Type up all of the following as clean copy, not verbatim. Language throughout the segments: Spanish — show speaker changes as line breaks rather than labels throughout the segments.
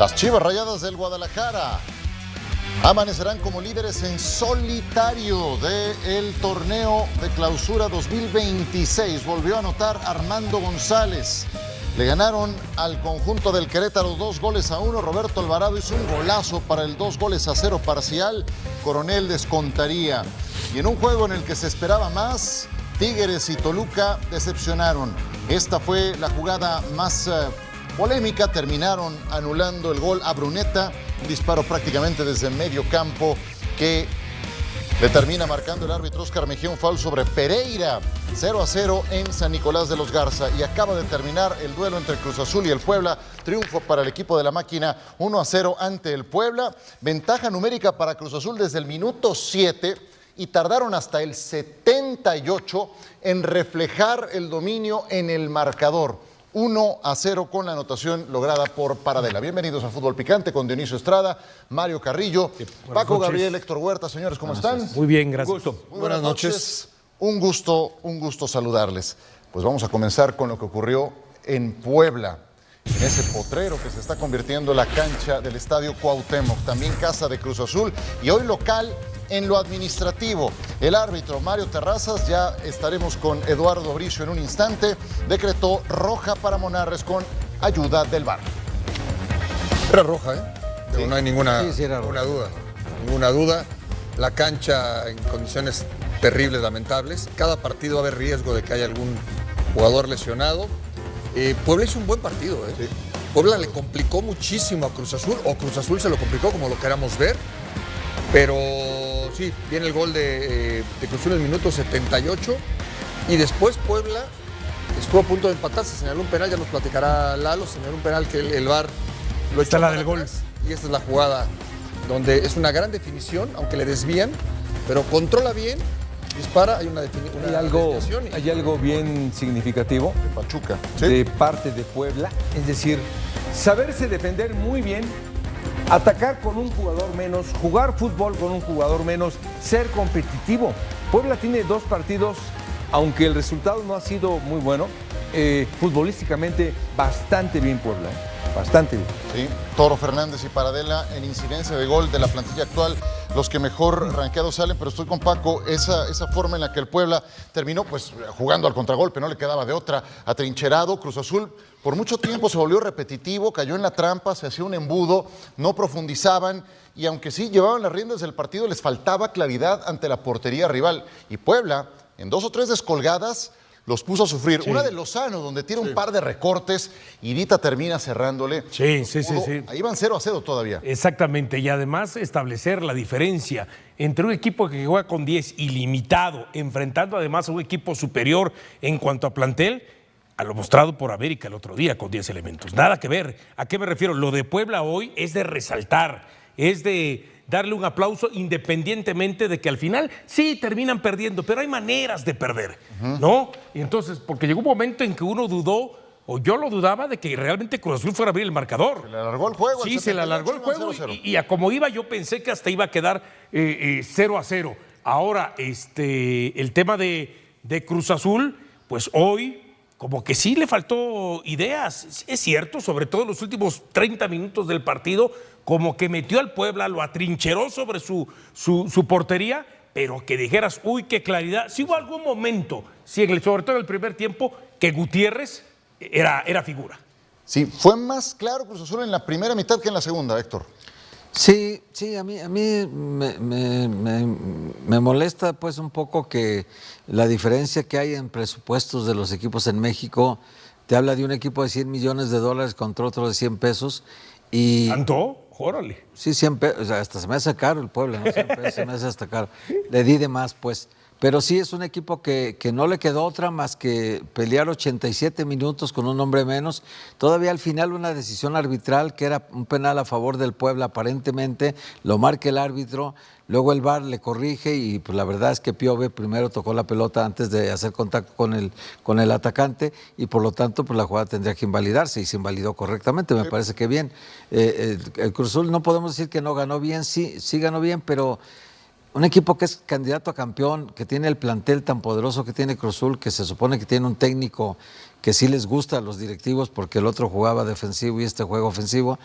Las Chivas Rayadas del Guadalajara amanecerán como líderes en solitario del torneo de clausura 2026. Volvió a anotar Armando González. Le ganaron al conjunto del Querétaro 2-1. Roberto Alvarado hizo un golazo para el 2-0 parcial. Coronel descontaría. Y en un juego en el que se esperaba más, Tigres y Toluca decepcionaron. Esta fue la jugada más polémica. Terminaron anulando el gol a Bruneta. Un disparo prácticamente desde medio campo que le termina marcando el árbitro Oscar Mejía un foul sobre Pereira. 0-0 en San Nicolás de los Garza. Y acaba de terminar el duelo entre Cruz Azul y el Puebla. Triunfo para el equipo de la máquina, 1-0 ante el Puebla. Ventaja numérica para Cruz Azul desde el minuto 7 y tardaron hasta el 78 en reflejar el dominio en el marcador. 1-0 con la anotación lograda por Paradela. Bienvenidos a Fútbol Picante con Dionisio Estrada, Mario Carrillo, Paco
noches.
Gabriel, Héctor Huerta. Señores, ¿cómo están?
Muy bien, gracias.
Muy buenas noches. Un gusto saludarles. Pues vamos a comenzar con lo que ocurrió en Puebla, en ese potrero que se está convirtiendo en la cancha del Estadio Cuauhtémoc, también casa de Cruz Azul y hoy local en lo administrativo. El árbitro Mario Terrazas, ya estaremos con Eduardo Bricio en un instante, decretó roja para Monarres con ayuda del VAR.
Era roja, ¿eh? Pero
Sí.
no hay ninguna duda. La cancha en condiciones terribles, lamentables. Cada partido va a haber riesgo de que haya algún jugador lesionado. Puebla hizo un buen partido, ¿eh?
Sí.
Puebla le complicó muchísimo a Cruz Azul, o Cruz Azul se lo complicó, como lo queramos ver. Pero sí, viene el gol de Cruz Azul en el minuto 78. Y después Puebla estuvo a punto de empatar, se señaló un penal, ya nos platicará Lalo, señaló un penal que el VAR lo
Está
echó
la
para
del gol.
atrás. Y esta es la jugada donde es una gran definición, aunque le desvían, pero controla bien, dispara, hay una desviación.
Hay algo bien significativo
De Pachuca.
de parte de Puebla, es decir, saberse defender muy bien, atacar con un jugador menos, jugar fútbol con un jugador menos, ser competitivo. Puebla tiene 2 partidos, aunque el resultado no ha sido muy bueno, futbolísticamente bastante bien Puebla, bastante bien.
Sí, Toro Fernández y Paradela en incidencia de gol de la plantilla actual, los que mejor rankeados salen, pero estoy con Paco, esa forma en la que el Puebla terminó pues jugando al contragolpe, no le quedaba de otra, atrincherado. Cruz Azul por mucho tiempo se volvió repetitivo, cayó en la trampa, se hacía un embudo, no profundizaban y aunque sí llevaban las riendas del partido, les faltaba claridad ante la portería rival. Y Puebla, en 2 o 3 descolgadas, los puso a sufrir.
Sí.
Una de Lozano, donde tira un par de recortes y Dita termina cerrándole.
Sí.
Ahí van 0-0 todavía.
Exactamente, y además establecer la diferencia entre un equipo que juega con 10 ilimitado, enfrentando además a un equipo superior en cuanto a plantel, a lo mostrado por América el otro día con 10 elementos. Nada que ver. ¿A qué me refiero? Lo de Puebla hoy es de resaltar, es de darle un aplauso independientemente de que al final sí terminan perdiendo, pero hay maneras de perder, ¿no? Y entonces, porque llegó un momento en que uno dudó, o yo lo dudaba, de que realmente Cruz Azul fuera a abrir el marcador.
Se le alargó el juego.
Sí, se le alargó el juego
0-0.
y a como iba yo pensé que hasta iba a quedar 0-0. Ahora, el tema de Cruz Azul, pues hoy como que sí le faltó ideas, es cierto, sobre todo en los últimos 30 minutos del partido, como que metió al Puebla, lo atrincheró sobre su portería, pero que dijeras, uy, qué claridad. Si hubo algún momento, sobre todo en el primer tiempo, que Gutiérrez era figura.
Sí, fue más claro Cruz Azul en la primera mitad que en la segunda, Héctor.
Sí, a mí me molesta pues un poco que la diferencia que hay en presupuestos de los equipos en México, te habla de un equipo de $100 millones contra otro de 100 pesos y...
¿Tanto? Órale.
Sí, 100 pesos, o sea, hasta se me hace caro el Puebla, ¿no? 100 pesos se me hace hasta caro. Le di de más, pues. Pero sí es un equipo que no le quedó otra más que pelear 87 minutos con un hombre menos. Todavía al final una decisión arbitral que era un penal a favor del Puebla aparentemente, lo marca el árbitro, luego el VAR le corrige y pues la verdad es que Piovi primero tocó la pelota antes de hacer contacto con el atacante y por lo tanto pues la jugada tendría que invalidarse y se invalidó correctamente, me parece que bien. El Cruz Azul no podemos decir que no ganó bien, sí ganó bien, pero... Un equipo que es candidato a campeón, que tiene el plantel tan poderoso que tiene Cruz Azul, que se supone que tiene un técnico que sí les gusta a los directivos porque el otro jugaba defensivo y este juega ofensivo,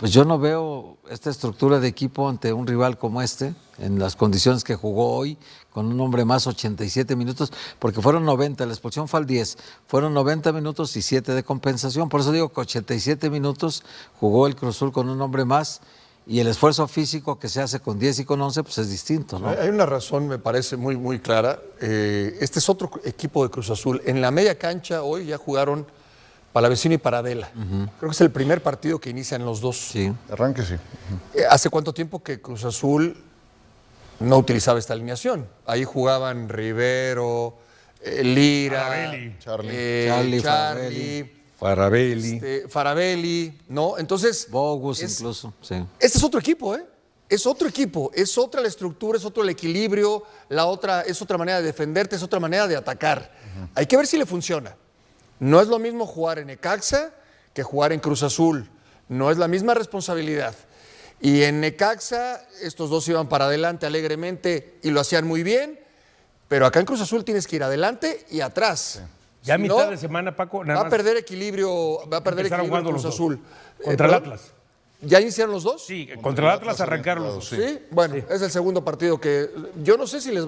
Pues yo no veo esta estructura de equipo ante un rival como este, en las condiciones que jugó hoy, con un hombre más 87 minutos, porque fueron 90, la expulsión fue al 10, fueron 90 minutos y 7 de compensación, por eso digo que 87 minutos jugó el Cruz Azul con un hombre más, y el esfuerzo físico que se hace con 10 y con 11, pues es distinto, ¿no?
Hay una razón, me parece muy, muy clara. Este es otro equipo de Cruz Azul. En la media cancha hoy ya jugaron Palavecino y Paradela. Creo que es el primer partido que inician los dos.
Sí.
Arranque, sí.
¿Hace cuánto tiempo que Cruz Azul no utilizaba esta alineación? Ahí jugaban Rivero, Lira, Charlie, Farabelli, ¿no? Entonces...
Bogus incluso, sí.
Este es otro equipo, ¿eh? Es otro equipo, es otra la estructura, es otro el equilibrio, es otra manera de defenderte, es otra manera de atacar. Hay que ver si le funciona. No es lo mismo jugar en Necaxa que jugar en Cruz Azul. No es la misma responsabilidad. Y en Necaxa estos dos iban para adelante alegremente y lo hacían muy bien, pero acá en Cruz Azul tienes que ir adelante y atrás.
Ya a
Si
mitad
no,
de semana, Paco,
va
nada
a
más
perder equilibrio,
empezaron jugando
Cruz
los dos.
Azul.
Contra el
¿Perdón?
Atlas.
¿Ya iniciaron los dos?
Sí, contra el Atlas arrancaron los dos.
Sí, bueno, es el segundo partido que yo no sé si le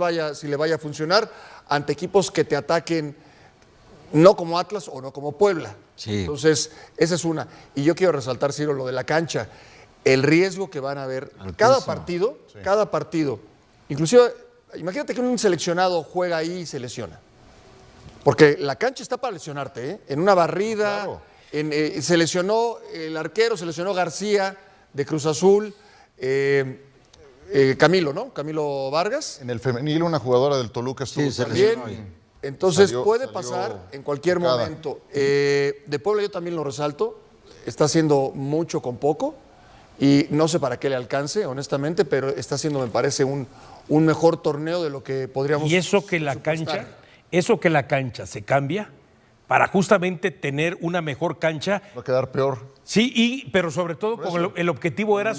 vaya a funcionar ante equipos que te ataquen no como Atlas o no como Puebla.
Sí.
Entonces, esa es una. Y yo quiero resaltar, Ciro, lo de la cancha. El riesgo que van a ver cada partido. Inclusive, imagínate que un seleccionado juega ahí y se lesiona. Porque la cancha está para lesionarte, ¿eh? En una barrida,
Claro.
Se lesionó el arquero, se lesionó García de Cruz Azul, Camilo, ¿no? Camilo Vargas.
En el femenil, una jugadora del Toluca estuvo
Sí, se
también.
lesionó
Bien,
ahí.
entonces
Salió
puede pasar en cualquier
tocada.
momento. De Puebla yo también lo resalto, está haciendo mucho con poco y no sé para qué le alcance, honestamente, pero está haciendo, me parece, un mejor torneo de lo que podríamos
Y eso que la cancha se cambia para justamente tener una mejor cancha.
Va a quedar peor.
Sí, pero sobre todo como el objetivo era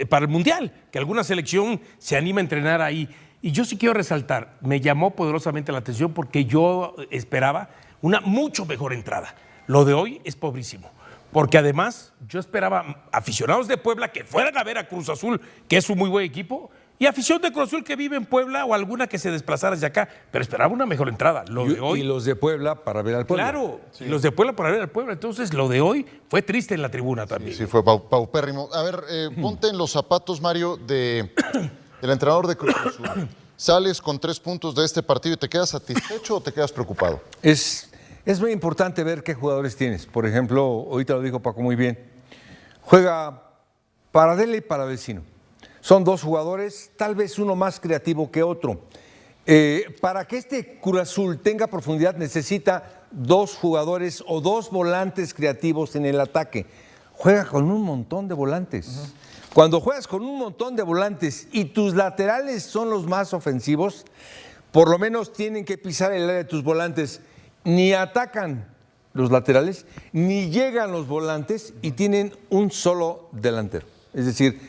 para el Mundial, que alguna selección se anima a entrenar ahí. Y yo sí quiero resaltar, me llamó poderosamente la atención porque yo esperaba una mucho mejor entrada. Lo de hoy es pobrísimo, porque además yo esperaba aficionados de Puebla que fueran a ver a Cruz Azul, que es un muy buen equipo, y afición de Cruz Azul que vive en Puebla o alguna que se desplazara hacia acá, pero esperaba una mejor entrada. Lo de hoy,
Y los de Puebla para ver al Puebla.
claro, y los de Puebla para ver al Puebla. Entonces, lo de hoy fue triste en la tribuna también.
Sí, fue paupérrimo. A ver, ponte en los zapatos, Mario, del entrenador de Cruz Azul. ¿Sales con 3 puntos de este partido y te quedas satisfecho o te quedas preocupado?
Es muy importante ver qué jugadores tienes. Por ejemplo, ahorita lo dijo Paco muy bien. Juega Paradela y Palavecino. Son dos jugadores, tal vez uno más creativo que otro. Para que este Cruz Azul tenga profundidad necesita 2 jugadores o 2 volantes creativos en el ataque. Juega con un montón de volantes. Cuando juegas con un montón de volantes y tus laterales son los más ofensivos, por lo menos tienen que pisar el área de tus volantes. Ni atacan los laterales, ni llegan los volantes y tienen un solo delantero. Es decir,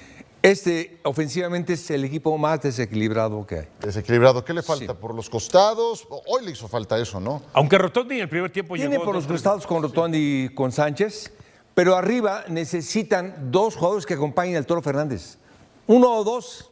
ofensivamente es el equipo más desequilibrado que hay.
Desequilibrado. ¿Qué le falta? ¿Por los costados? Hoy le hizo falta eso, ¿no?
Aunque Rotondi en el primer tiempo
Tiene
llegó
por los
2-3.
costados con Rotondi y con Sánchez, pero arriba necesitan 2 jugadores que acompañen al Toro Fernández. 1 o 2.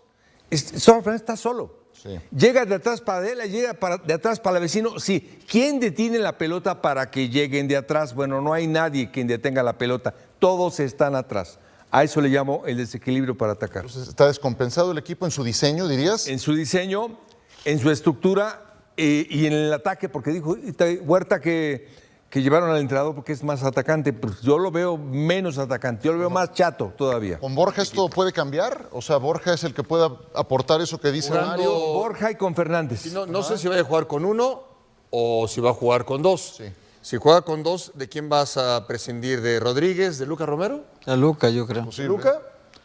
Toro Fernández está solo.
Sí.
Llega de atrás para Adela, llega de atrás para el vecino. Sí, ¿quién detiene la pelota para que lleguen de atrás? Bueno, no hay nadie quien detenga la pelota. Todos están atrás. A eso le llamo el desequilibrio para atacar.
Entonces, ¿está descompensado el equipo en su diseño, dirías?
En su diseño, en su estructura y en el ataque, porque dijo Huerta que llevaron al entrenador porque es más atacante. Pues yo lo veo menos atacante, yo lo veo más chato todavía.
¿Con Borja esto puede cambiar? O sea, ¿Borja es el que pueda aportar eso que dice
Jugando-
Mario?
Borja y con Fernández.
No sé si vaya a jugar con 1 o si va a jugar con 2.
Sí.
Si juega con 2, ¿de quién vas a prescindir? ¿De Rodríguez? ¿De Lucas Romero?
A Luca, yo creo.
Posible.
¿Luca?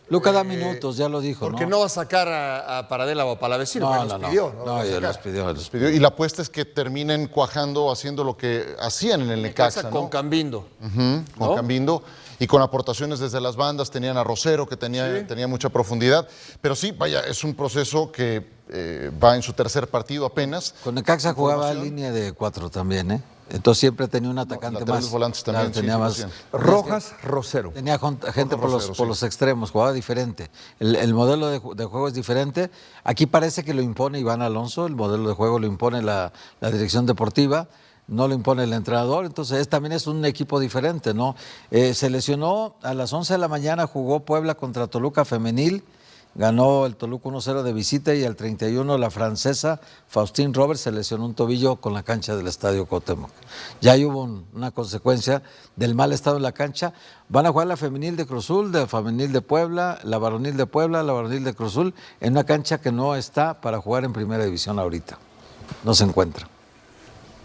Luca da minutos, ya lo dijo,
Porque
¿no?
no va a sacar a Paradela o a Palavecino,
No,
que
no,
los pidió.
no.
lo va a
No, ya
sacar.
los pidió.
Los pidió. Y la apuesta es que terminen cuajando, haciendo lo que hacían en el Necaxa, ¿no?
Con Cambindo.
Con
¿no?
Cambindo y con aportaciones desde las bandas. Tenían a Rosero, que tenía mucha profundidad. Pero sí, vaya, es un proceso que va en su tercer partido apenas.
Con Necaxa jugaba
Formación.
línea de 4 también, ¿eh? Entonces siempre tenía un atacante
laterales
más.
volantes también,
Claro, tenía
sí,
más.
100%.
Rojas, Rosero.
Tenía gente por
Rosero,
los extremos, jugaba diferente. El modelo de juego es diferente. Aquí parece que lo impone Iván Alonso, el modelo de juego lo impone la dirección deportiva, no lo impone el entrenador, entonces también es un equipo diferente, ¿no? Se lesionó a las 11 de la mañana, jugó Puebla contra Toluca femenil, ganó el Toluca 1-0 de visita y al 31 la francesa Faustine Roberts se lesionó un tobillo con la cancha del Estadio Cuauhtémoc. Ya ahí hubo una consecuencia del mal estado en la cancha. Van a jugar la femenil de Cruz Azul, la femenil de Puebla, la varonil de Puebla, la varonil de Cruz Azul, en una cancha que no está para jugar en primera división ahorita. No se encuentra.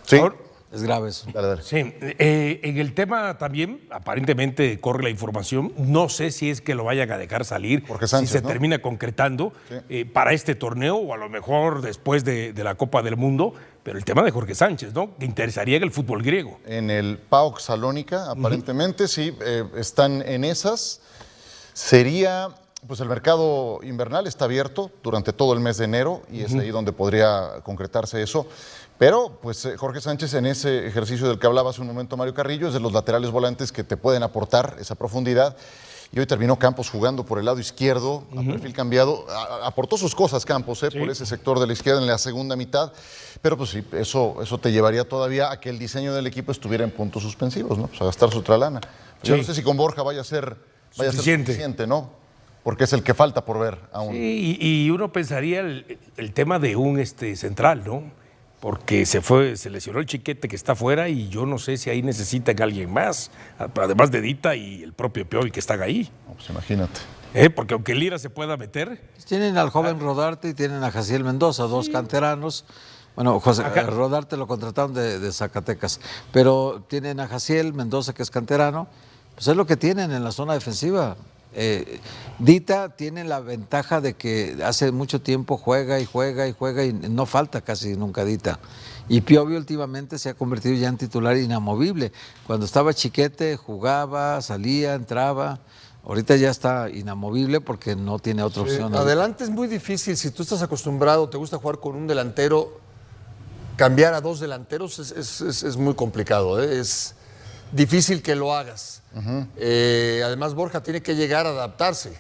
Sí.
Ahora,
Es grave eso.
Dale, dale.
sí, en el tema también, aparentemente corre la información, no sé si es que lo vayan a dejar salir,
Jorge Sánchez,
si se
¿no?
termina concretando para este torneo o a lo mejor después de la Copa del Mundo, pero el tema de Jorge Sánchez, ¿no? Que interesaría en el fútbol griego.
En el PAOK Salónica, aparentemente, sí, están en esas. Sería, pues el mercado invernal está abierto durante todo el mes de enero y es ahí donde podría concretarse eso. Pero, pues Jorge Sánchez, en ese ejercicio del que hablaba hace un momento Mario Carrillo, es de los laterales volantes que te pueden aportar esa profundidad. Y hoy terminó Campos jugando por el lado izquierdo, a perfil cambiado. Aportó sus cosas Campos, por ese sector de la izquierda en la segunda mitad. Pero pues sí, eso te llevaría todavía a que el diseño del equipo estuviera en puntos suspensivos, ¿no? Pues a gastar su otra lana. Yo no sé si con Borja vaya a ser suficiente, ¿no? Porque es el que falta por ver aún.
Sí, y uno pensaría el tema de un central, ¿no? Porque se lesionó el Chiquete que está afuera y yo no sé si ahí necesitan a alguien más, además de Dita y el propio Piovi que están ahí.
No, pues imagínate.
Porque aunque Lira se pueda meter.
Tienen al joven Rodarte y tienen a Jaciel Mendoza, dos canteranos. Bueno, Rodarte lo contrataron de Zacatecas, pero tienen a Jaciel Mendoza, que es canterano. Pues es lo que tienen en la zona defensiva. Dita tiene la ventaja de que hace mucho tiempo juega y no falta casi nunca Dita. Y Piovi últimamente se ha convertido ya en titular inamovible. Cuando estaba Chiquete jugaba, salía, entraba. Ahorita ya está inamovible porque no tiene otra opción.
Adelante es muy difícil, si tú estás acostumbrado, te gusta jugar con un delantero, cambiar a dos delanteros es muy complicado, es difícil que lo hagas. Además Borja tiene que llegar a adaptarse.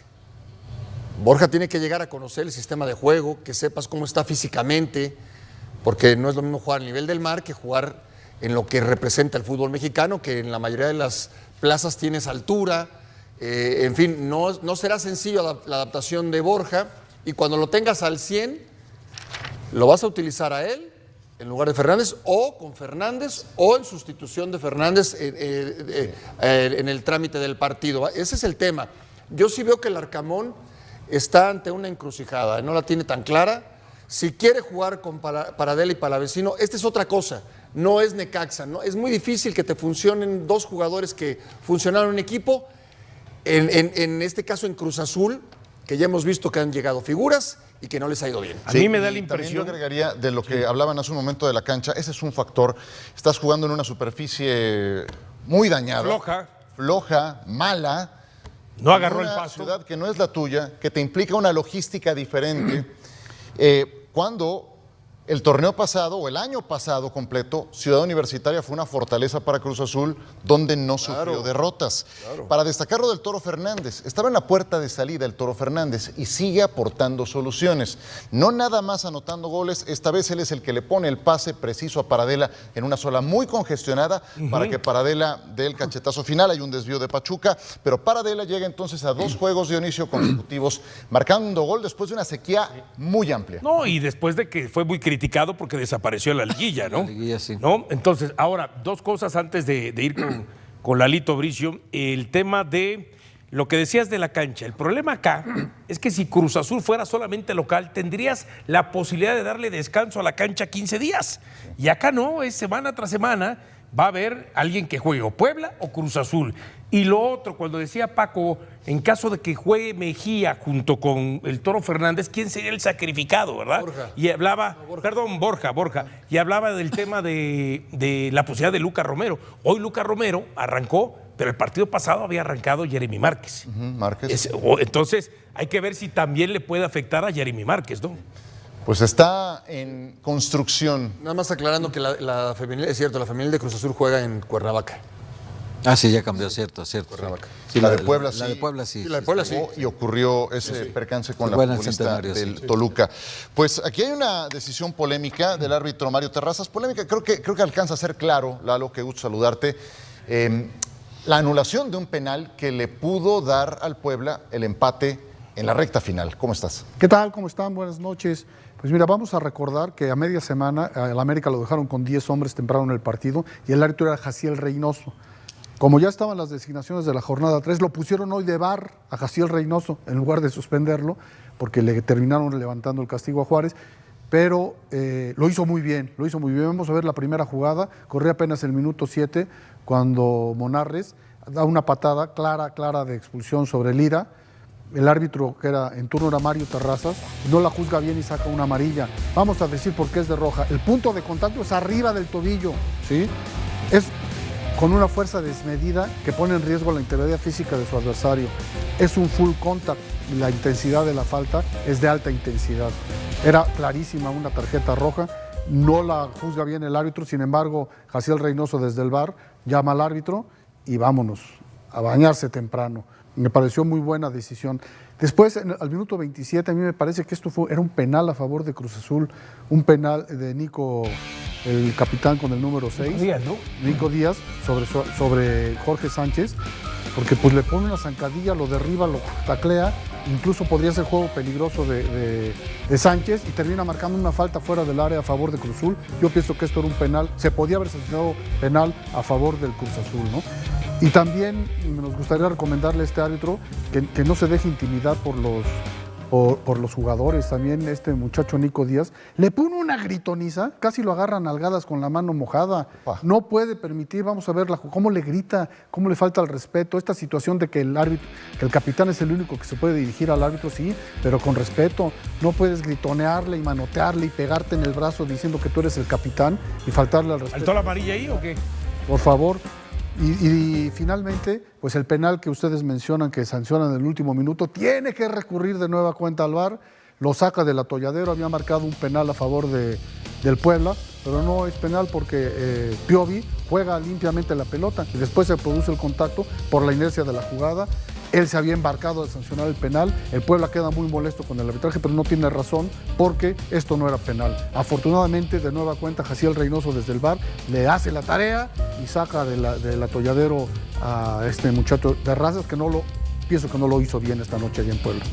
Borja tiene que llegar a conocer el sistema de juego, que sepas cómo está físicamente, porque no es lo mismo jugar al nivel del mar que jugar en lo que representa el fútbol mexicano, que en la mayoría de las plazas tienes altura. En fin, no será sencillo la adaptación de Borja, y cuando lo tengas al 100, lo vas a utilizar a él en lugar de Fernández, o con Fernández, o en sustitución de Fernández en el trámite del partido. Ese es el tema. Yo sí veo que el Arcamón está ante una encrucijada, no la tiene tan clara. Si quiere jugar con Paradela y Palavecino, esta es otra cosa, no es Necaxa, ¿no? Es muy difícil que te funcionen dos jugadores que funcionaron en equipo, en este caso en Cruz Azul, que ya hemos visto que han llegado figuras y que no les ha ido bien.
A mí me da la
También yo
impresión.
agregaría de lo que hablaban hace un momento de la cancha, ese es un factor. Estás jugando en una superficie muy dañada. Floja, mala.
No agarró el
una
paso.
ciudad que no es la tuya, que te implica una logística diferente. Cuando el torneo pasado o el año pasado completo, Ciudad Universitaria fue una fortaleza para Cruz Azul donde no sufrió derrotas. Para destacar lo del Toro Fernández, estaba en la puerta de salida el Toro Fernández y sigue aportando soluciones. No nada más anotando goles, esta vez él es el que le pone el pase preciso a Paradela en una sola muy congestionada para que Paradela dé el cachetazo final. Hay un desvío de Pachuca, pero Paradela llega entonces a 2 juegos, Dionisio, consecutivos, marcando gol después de una sequía muy amplia.
No, y después de que fue muy criticado porque desapareció la liguilla, ¿no?
La liguilla, sí.
¿No? Entonces, ahora, dos cosas antes de ir con Lalito Bricio. El tema de lo que decías de la cancha. El problema acá es que si Cruz Azul fuera solamente local, tendrías la posibilidad de darle descanso a la cancha 15 días. Y acá no, es semana tras semana. Va a haber alguien que juegue o Puebla o Cruz Azul. Y lo otro, cuando decía Paco, en caso de que juegue Mejía junto con el Toro Fernández, ¿quién sería el sacrificado, verdad?
Borja.
Y hablaba, Borja, y hablaba del tema de la posibilidad de Lucas Romero. Hoy Lucas Romero arrancó, pero el partido pasado había arrancado Jeremy Márquez.
Márquez.
Entonces, hay que ver si también le puede afectar a Jeremy Márquez, ¿no?
Pues está en construcción.
Nada más aclarando que la femenil, es cierto, la femenil de Cruz Azul juega en Cuernavaca.
Ah, sí, ya cambió, cierto.
Cuernavaca.
Sí, la de Puebla sí.
La de Puebla sí.
Sí, la de Puebla sí.
Y ocurrió ese percance con la
Bueno, el
futbolista
Centenario,
del
sí.
Toluca. Pues aquí hay una decisión polémica del árbitro Mario Terrazas. Polémica, creo que alcanza a ser claro, Lalo, qué gusto saludarte. La anulación de un penal que le pudo dar al Puebla el empate en la recta final. ¿Cómo estás?
¿Qué tal? ¿Cómo están? Buenas noches. Pues mira, vamos a recordar que a media semana al América lo dejaron con 10 hombres temprano en el partido y el árbitro era Jaciel Reynoso. Como ya estaban las designaciones de la jornada 3, lo pusieron hoy de VAR a Jaciel Reynoso en lugar de suspenderlo, porque le terminaron levantando el castigo a Juárez, pero lo hizo muy bien, Vamos a ver la primera jugada, corría apenas el minuto 7, cuando Monarres da una patada clara de expulsión sobre Lira. El árbitro, que era en turno era Mario Terrazas, no la juzga bien y saca una amarilla. Vamos a decir por qué es de roja. El punto de contacto es arriba del tobillo, ¿sí? Es con una fuerza desmedida que pone en riesgo la integridad física de su adversario. Es un full contact y la intensidad de la falta es de alta intensidad. Era clarísima una tarjeta roja, no la juzga bien el árbitro, sin embargo, Jaciel Reynoso desde el VAR llama al árbitro y vámonos a bañarse temprano. Me pareció muy buena decisión. Después, al minuto 27, a mí me parece que esto era un penal a favor de Cruz Azul, un penal de Nico, el capitán con el número 6.
Nico Díaz, ¿no?
Nico Díaz sobre Jorge Sánchez, porque pues le pone una zancadilla, lo derriba, lo taclea, incluso podría ser juego peligroso de Sánchez y termina marcando una falta fuera del área a favor de Cruz Azul. Yo pienso que esto era un penal, se podía haber sancionado penal a favor del Cruz Azul, ¿no? Y también nos gustaría recomendarle a este árbitro que no se deje intimidar por los jugadores. También este muchacho Nico Díaz le pone una gritoniza, casi lo agarran nalgadas con la mano mojada. No puede permitir, vamos a ver cómo le grita, cómo le falta el respeto. Esta situación de que que el capitán es el único que se puede dirigir al árbitro, sí, pero con respeto. No puedes gritonearle y manotearle y pegarte en el brazo diciendo que tú eres el capitán y faltarle al respeto.
¿Faltó la amarilla ahí o qué?
Por favor. Y finalmente, pues el penal que ustedes mencionan que sancionan en el último minuto, tiene que recurrir de nueva cuenta al VAR, lo saca del atolladero, había marcado un penal a favor del Puebla, pero no es penal porque Piovi juega limpiamente la pelota y después se produce el contacto por la inercia de la jugada. Él se había embarcado de sancionar el penal, el Puebla queda muy molesto con el arbitraje, pero no tiene razón porque esto no era penal. Afortunadamente, de nueva cuenta, Jaciel Reynoso desde el VAR le hace la tarea y saca del atolladero a este muchacho Terrazas, que pienso que no lo hizo bien esta noche allá en Puebla.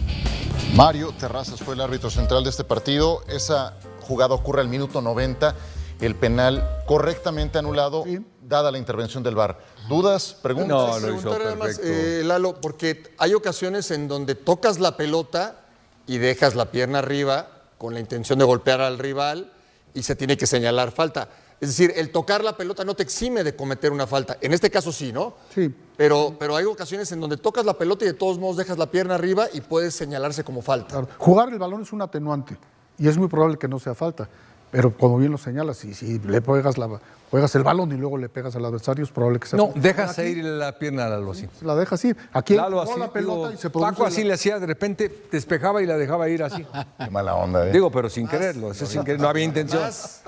Mario Terrazas fue el árbitro central de este partido. Esa jugada ocurre al minuto 90. El penal correctamente anulado, sí, dada la intervención del VAR. ¿Dudas? ¿Preguntas?
No, lo hizo perfecto. Lalo, porque hay ocasiones en donde tocas la pelota y dejas la pierna arriba con la intención de golpear al rival y se tiene que señalar falta. Es decir, el tocar la pelota no te exime de cometer una falta. En este caso sí, ¿no?
Sí.
Pero hay ocasiones en donde tocas la pelota y de todos modos dejas la pierna arriba y puede señalarse como falta.
Claro. Jugar el balón es un atenuante y es muy probable que no sea falta. Pero como bien lo señalas, si le juegas el balón y luego le pegas al adversario, es probable que sea.
No, dejas ir la pierna a Lalo así.
La dejas ir. Aquí
Lalo así,
la pelota y se produce.
Paco así le hacía, de repente despejaba y la dejaba ir así.
Qué mala onda, ¿eh?
Digo, pero sin quererlo, eso sin querer, no había intención.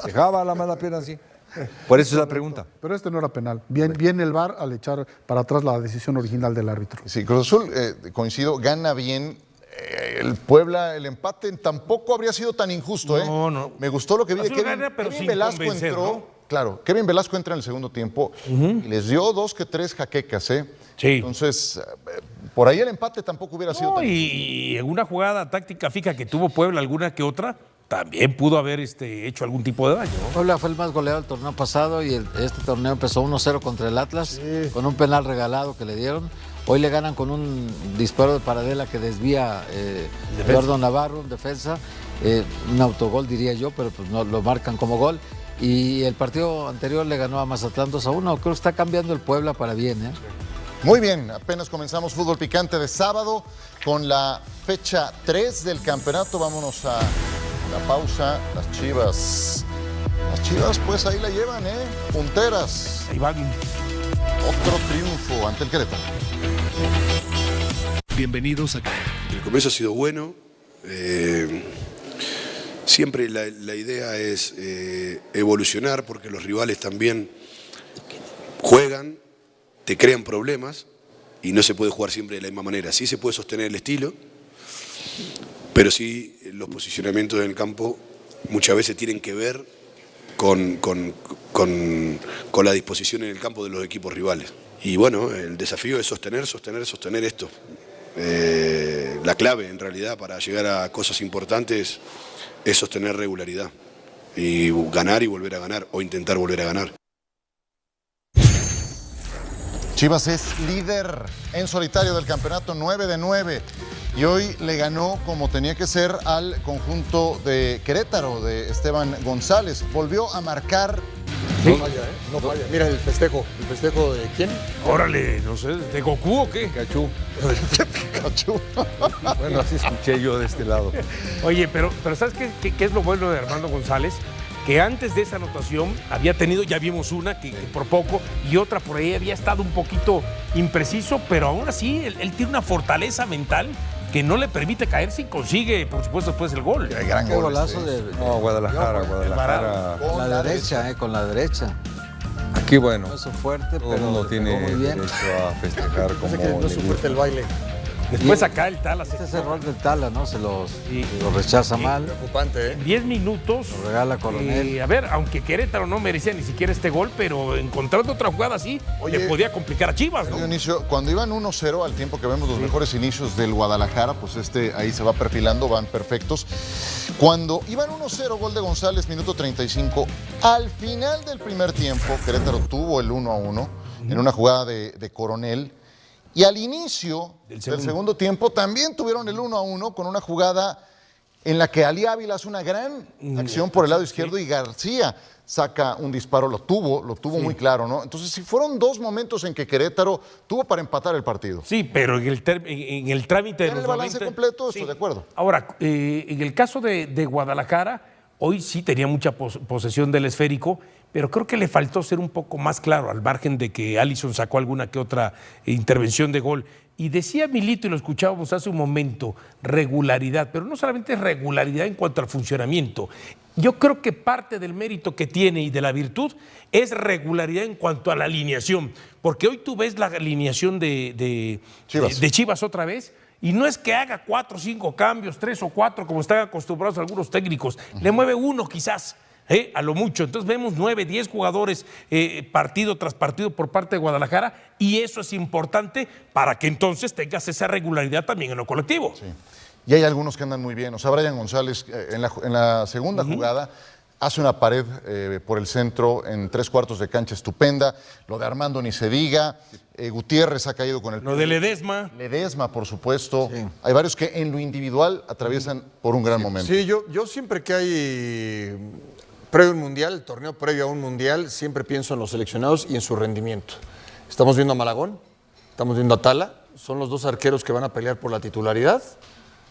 Dejaba la mala pierna así. Por eso es la pregunta.
Pero este no era penal. Bien el VAR al echar para atrás la decisión original del árbitro.
Sí, Cruz Azul, coincido, gana bien. El Puebla, el empate tampoco habría sido tan injusto, ¿eh?
No.
Me gustó lo que vi de
Kevin Velasco
entró,
¿no?
Claro, Kevin Velasco entra en el segundo tiempo y les dio 2 que 3 jaquecas, ¿eh?
Sí.
Entonces, por ahí el empate tampoco hubiera sido tan injusto.
Y en una jugada táctica fija que tuvo Puebla, alguna que otra, también pudo haber hecho algún tipo de daño, ¿no?
Puebla fue el más goleado del torneo pasado y este torneo empezó 1-0 contra el Atlas, con un penal regalado que le dieron. Hoy le ganan con un disparo de Paradela que desvía Eduardo Navarro, en defensa. Un autogol diría yo, pero pues no lo marcan como gol. Y el partido anterior le ganó a Mazatlán 2-1. Creo que está cambiando el Puebla para bien, ¿eh?
Muy bien, apenas comenzamos Fútbol Picante de sábado con la fecha 3 del campeonato. Vámonos a la pausa. Las Chivas, pues ahí la llevan, punteras.
Ahí van.
Otro triunfo ante el Querétaro.
Bienvenidos acá.
El comienzo ha sido bueno.
siempre la idea es evolucionar, porque los rivales también juegan, te crean problemas y no se puede jugar siempre de la misma manera. Sí se puede sostener el estilo, pero sí los posicionamientos en el campo muchas veces tienen que ver con la disposición en el campo de los equipos rivales. Y bueno, el desafío es sostener esto. La clave en realidad para llegar a cosas importantes es sostener regularidad y ganar y volver a ganar o intentar volver a ganar.
Chivas es líder en solitario del campeonato, 9 de 9. Y hoy le ganó como tenía que ser al conjunto de Querétaro, de Esteban González. Volvió a marcar.
No falla, ¿eh? No falla. Mira el festejo. ¿El festejo de quién?
Órale, no sé, ¿de Goku o qué?
Pikachu.
Pikachu.
Bueno, así escuché yo de este lado.
Oye, pero ¿sabes qué es lo bueno de Armando González? Que antes de esa anotación había tenido, ya vimos una que por poco, y otra por ahí había estado un poquito impreciso, pero aún así él tiene una fortaleza mental que no le permite caer si consigue, por supuesto, después el gol.
Qué gran
Qué
gol
golazo
ese.
de
No, Guadalajara.
con la derecha, con la derecha.
Aquí, bueno,
Eso fuerte,
todo el
pero
mundo tiene
muy bien.
derecho a festejar como
Parece que no
le
es su
gusta.
fuerte el baile.
Después acá el Tala
Este es error del Tala, ¿no? Se lo
Sí.
rechaza mal,
Preocupante, ¿eh?
10 minutos.
lo regala Coronel.
A ver, aunque Querétaro no merecía ni siquiera este gol, pero encontrando otra jugada así,
Oye,
le podía complicar a Chivas, ¿no?
Dionisio, cuando iban 1-0, al tiempo que vemos los mejores inicios del Guadalajara, pues ahí se va perfilando, van perfectos. Cuando iban 1-0, gol de González, minuto 35, al final del primer tiempo, Querétaro tuvo el 1-1 en una jugada de Coronel. Y al inicio del segundo tiempo también tuvieron el 1-1 con una jugada en la que Ali Ávila hace una gran acción por el lado izquierdo y García saca un disparo, lo tuvo muy claro, ¿no? Entonces, sí fueron dos momentos en que Querétaro tuvo para empatar el partido.
Sí, pero en el trámite de
En
los
el balance
90,
completo, estoy de acuerdo.
Ahora, en el caso de Guadalajara, hoy sí tenía mucha posesión del esférico, pero creo que le faltó ser un poco más claro, al margen de que Alisson sacó alguna que otra intervención de gol. Y decía Milito, y lo escuchábamos hace un momento, regularidad, pero no solamente regularidad en cuanto al funcionamiento. Yo creo que parte del mérito que tiene y de la virtud es regularidad en cuanto a la alineación, porque hoy tú ves la alineación de Chivas otra vez, y no es que haga 4 o 5 cambios, 3 o 4, como están acostumbrados algunos técnicos, le mueve uno quizás. A lo mucho. Entonces vemos 9, 10 jugadores partido tras partido por parte de Guadalajara, y eso es importante para que entonces tengas esa regularidad también en lo colectivo.
Sí. Y hay algunos que andan muy bien. O sea, Brian González en la segunda jugada hace una pared por el centro en 3/4 de cancha estupenda. Lo de Armando ni se diga. Gutiérrez ha caído con el...
Lo de
Ledesma, por supuesto.
Sí.
Hay varios que en lo individual atraviesan por un gran momento.
Sí, yo siempre que hay previo a un mundial, el torneo previo a un mundial, siempre pienso en los seleccionados y en su rendimiento. Estamos viendo a Malagón, estamos viendo a Tala, son los dos arqueros que van a pelear por la titularidad.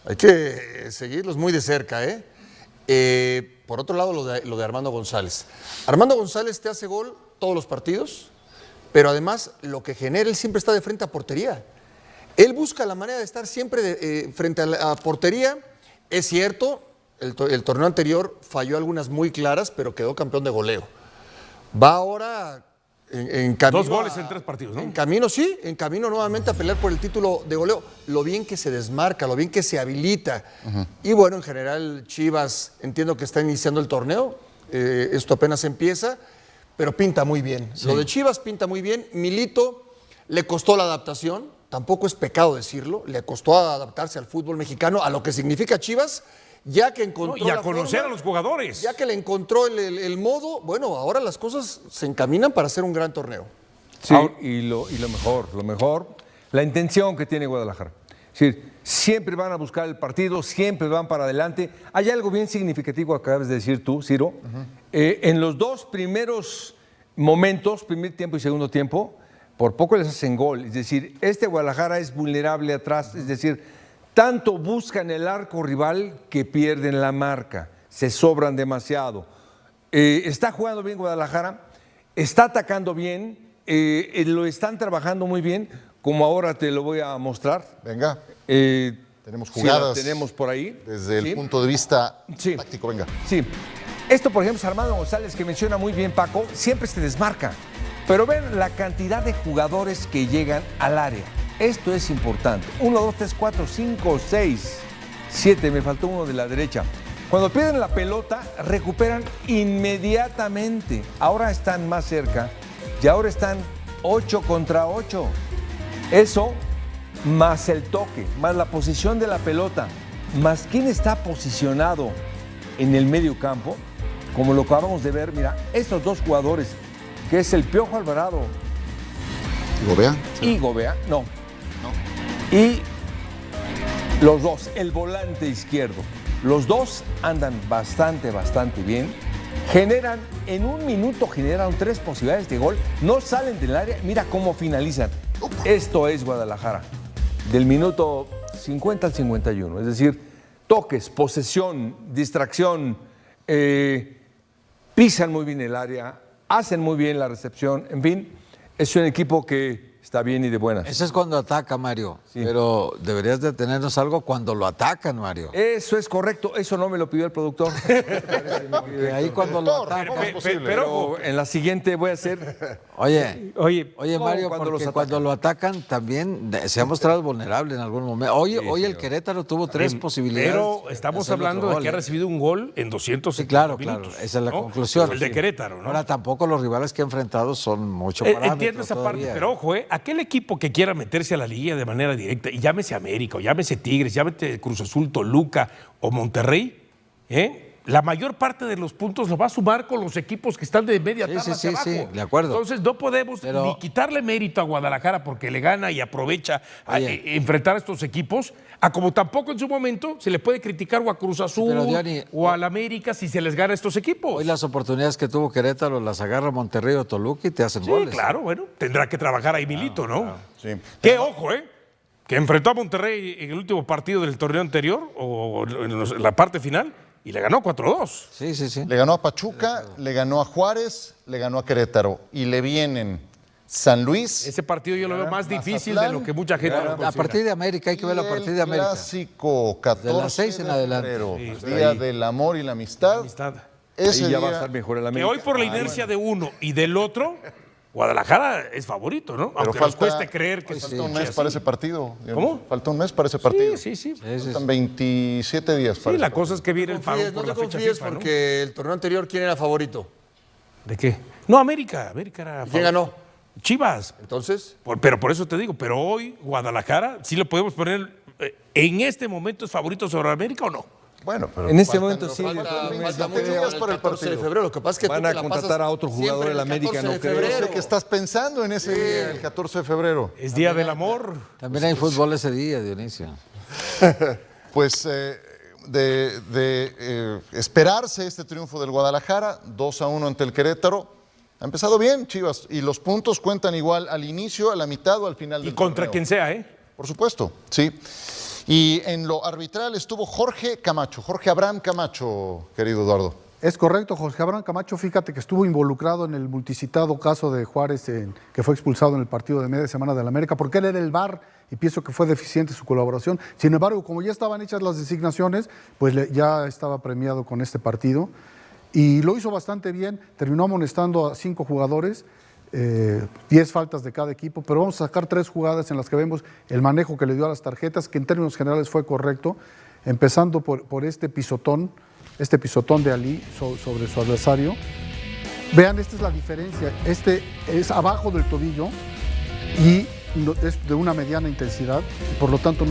Hay que seguirlos muy de cerca, ¿eh? Por otro lado, lo de Armando González. Armando González te hace gol todos los partidos, pero además lo que genera, él siempre está de frente a portería. Él busca la manera de estar siempre frente a la portería. Es cierto, el torneo anterior falló algunas muy claras, pero quedó campeón de goleo. Va ahora en camino.
2 goles en 3 partidos, ¿no?
En camino nuevamente a pelear por el título de goleo. Lo bien que se desmarca, lo bien que se habilita. Y bueno, en general, Chivas, entiendo que está iniciando el torneo. Esto apenas empieza, pero pinta muy bien. Sí. Lo de Chivas pinta muy bien. Milito le costó la adaptación, tampoco es pecado decirlo, le costó adaptarse al fútbol mexicano, a lo que significa Chivas. Ya que encontró
y a conocer a los jugadores.
Ya que le encontró el modo, bueno, ahora las cosas se encaminan para hacer un gran torneo.
Sí, y lo mejor, la intención que tiene Guadalajara. Es decir, siempre van a buscar el partido, siempre van para adelante. Hay algo bien significativo que acabas de decir tú, Ciro. En los 2 primeros momentos, primer tiempo y segundo tiempo, por poco les hacen gol. Es decir, este Guadalajara es vulnerable atrás, es decir, tanto buscan el arco rival que pierden la marca, se sobran demasiado. Está jugando bien Guadalajara, está atacando bien, lo están trabajando muy bien, como ahora te lo voy a mostrar.
Venga.
Te
Tenemos
Sí,
jugadas
la tenemos por ahí.
desde el
Sí.
punto de vista
Sí.
táctico. Venga.
Sí. Esto, por ejemplo, es Armando González, que menciona muy bien Paco, siempre se desmarca. Pero ven la cantidad de jugadores que llegan al área. Esto es importante. 1, 2, 3, 4, 5, 6, 7. Me faltó uno de la derecha. Cuando pierden la pelota, recuperan inmediatamente. Ahora están más cerca y ahora están 8 contra 8. Eso, más el toque, más la posición de la pelota, más quién está posicionado en el medio campo, como lo acabamos de ver. Mira, estos dos jugadores, que es el Piojo Alvarado
Gobea.
y Gobea, y los dos, el volante izquierdo, los dos andan bastante bien, generan, en un minuto generan 3 posibilidades de gol, no salen del área, mira cómo finalizan. Esto es Guadalajara, del minuto 50 al 51, es decir, toques, posesión, distracción, pisan muy bien el área, hacen muy bien la recepción, en fin, es un equipo que está bien y de buenas.
Eso es cuando ataca, Mario.
Sí.
Pero deberías de tenernos algo cuando lo atacan, Mario.
Eso es correcto, eso no me lo pidió el productor.
Porque ahí cuando lo atacan.
¿Cómo es posible?
Pero en la siguiente voy a hacer...
Oye,
no,
Mario,
cuando los
porque
atacan.
cuando lo atacan también se ha mostrado vulnerable en algún momento. Hoy el Querétaro tuvo 3 posibilidades.
Pero estamos
hacer
hablando
otro
de
gol,
que ha recibido un gol en 200
Sí, claro,
minutos.
claro. Esa es la
¿no?
conclusión.
El de Querétaro, ¿no?
Ahora tampoco los rivales que ha enfrentado son mucho parámetros.
Entiendo esa parte,
todavía.
pero ojo, aquel equipo que quiera meterse a la liga de manera directa, y llámese América, o llámese Tigres, llámese Cruz Azul, Toluca o Monterrey, la mayor parte de los puntos lo va a sumar con los equipos que están de media tabla
Sí,
hacia
sí,
abajo.
de acuerdo.
Entonces no podemos
Pero-
ni quitarle mérito a Guadalajara porque le gana y aprovecha a
Oye.
enfrentar a estos equipos, a como tampoco en su momento se le puede criticar o a Cruz Azul
Pero, Diony,
o al América si se les gana a estos equipos.
Hoy las oportunidades que tuvo Querétaro las agarra Monterrey o Toluca y te hacen
Sí,
goles.
claro, bueno, tendrá que trabajar ahí Milito, ¿no?
Sí.
Qué ojo, que enfrentó a Monterrey en el último partido del torneo anterior o en la parte final y le ganó 4-2.
Sí, sí, sí.
Le ganó a Pachuca, le ganó a Juárez, le ganó a Querétaro. Y le vienen San Luis.
Ese partido yo lo veo más difícil
Mazatlán.
de lo que mucha gente lo
A
considera.
partir de América, hay que verlo a partir de América.
Clásico 14
De las 6 en
de
adelante.
febrero,
Sí, está
Día
ahí.
del amor y la amistad.
Amistad.
Ese
Ahí ya va a
día-
estar mejor el
Que
América.
hoy por la inercia de uno y del otro, Guadalajara es favorito, ¿no?
Pero
Aunque nos cueste creer que
falta
es
un mes
así.
para ese partido.
¿Cómo?
Falta un mes para ese partido.
Sí, sí, sí.
Sí, sí,
Faltan
sí.
27 días para
Sí,
ese
la cosa es que viene el pago
No
por
te
la fecha
confíes
FIFA, ¿no?
porque el torneo anterior, ¿quién era favorito?
¿De qué? No, América. América era
¿Quién
favorito.
ganó?
Chivas.
Entonces,
Pero por eso te digo, pero hoy Guadalajara, ¿sí lo podemos poner en este momento es favorito sobre América o no?
Bueno, pero
En este
faltan-
momento sí.
faltan
falta
27
mucho
días para el
14 de
partido.
febrero. Lo que pasa es que
Van
tú
a
te la
contratar
pasas
a otro jugador
siempre
del
el
América,
14
no
de
creo.
Yo
febrero.
sé que estás pensando en ese día, el 14 de febrero.
Es Día del Amor.
También hay fútbol ese día, Dionisio.
Pues de esperarse este triunfo del Guadalajara, 2-1 ante el Querétaro. Ha empezado bien, Chivas, y los puntos cuentan igual al inicio, a la mitad o al final
Y
del
contra
torneo.
quien sea, ¿eh?
Por supuesto, sí. Y en lo arbitral estuvo Jorge Camacho, Jorge Abraham Camacho, querido Eduardo.
Es correcto, Jorge Abraham Camacho, fíjate que estuvo involucrado en el multicitado caso de Juárez, que fue expulsado en el partido de media semana del América, porque él era el VAR y pienso que fue deficiente su colaboración. Sin embargo, como ya estaban hechas las designaciones, pues ya estaba premiado con este partido y lo hizo bastante bien, terminó amonestando a 5 jugadores, 10 faltas de cada equipo, pero vamos a sacar 3 jugadas en las que vemos el manejo que le dio a las tarjetas, que en términos generales fue correcto, empezando por este pisotón de Ali sobre su adversario. Vean, esta es la diferencia. Este es abajo del tobillo y es de una mediana intensidad, por lo tanto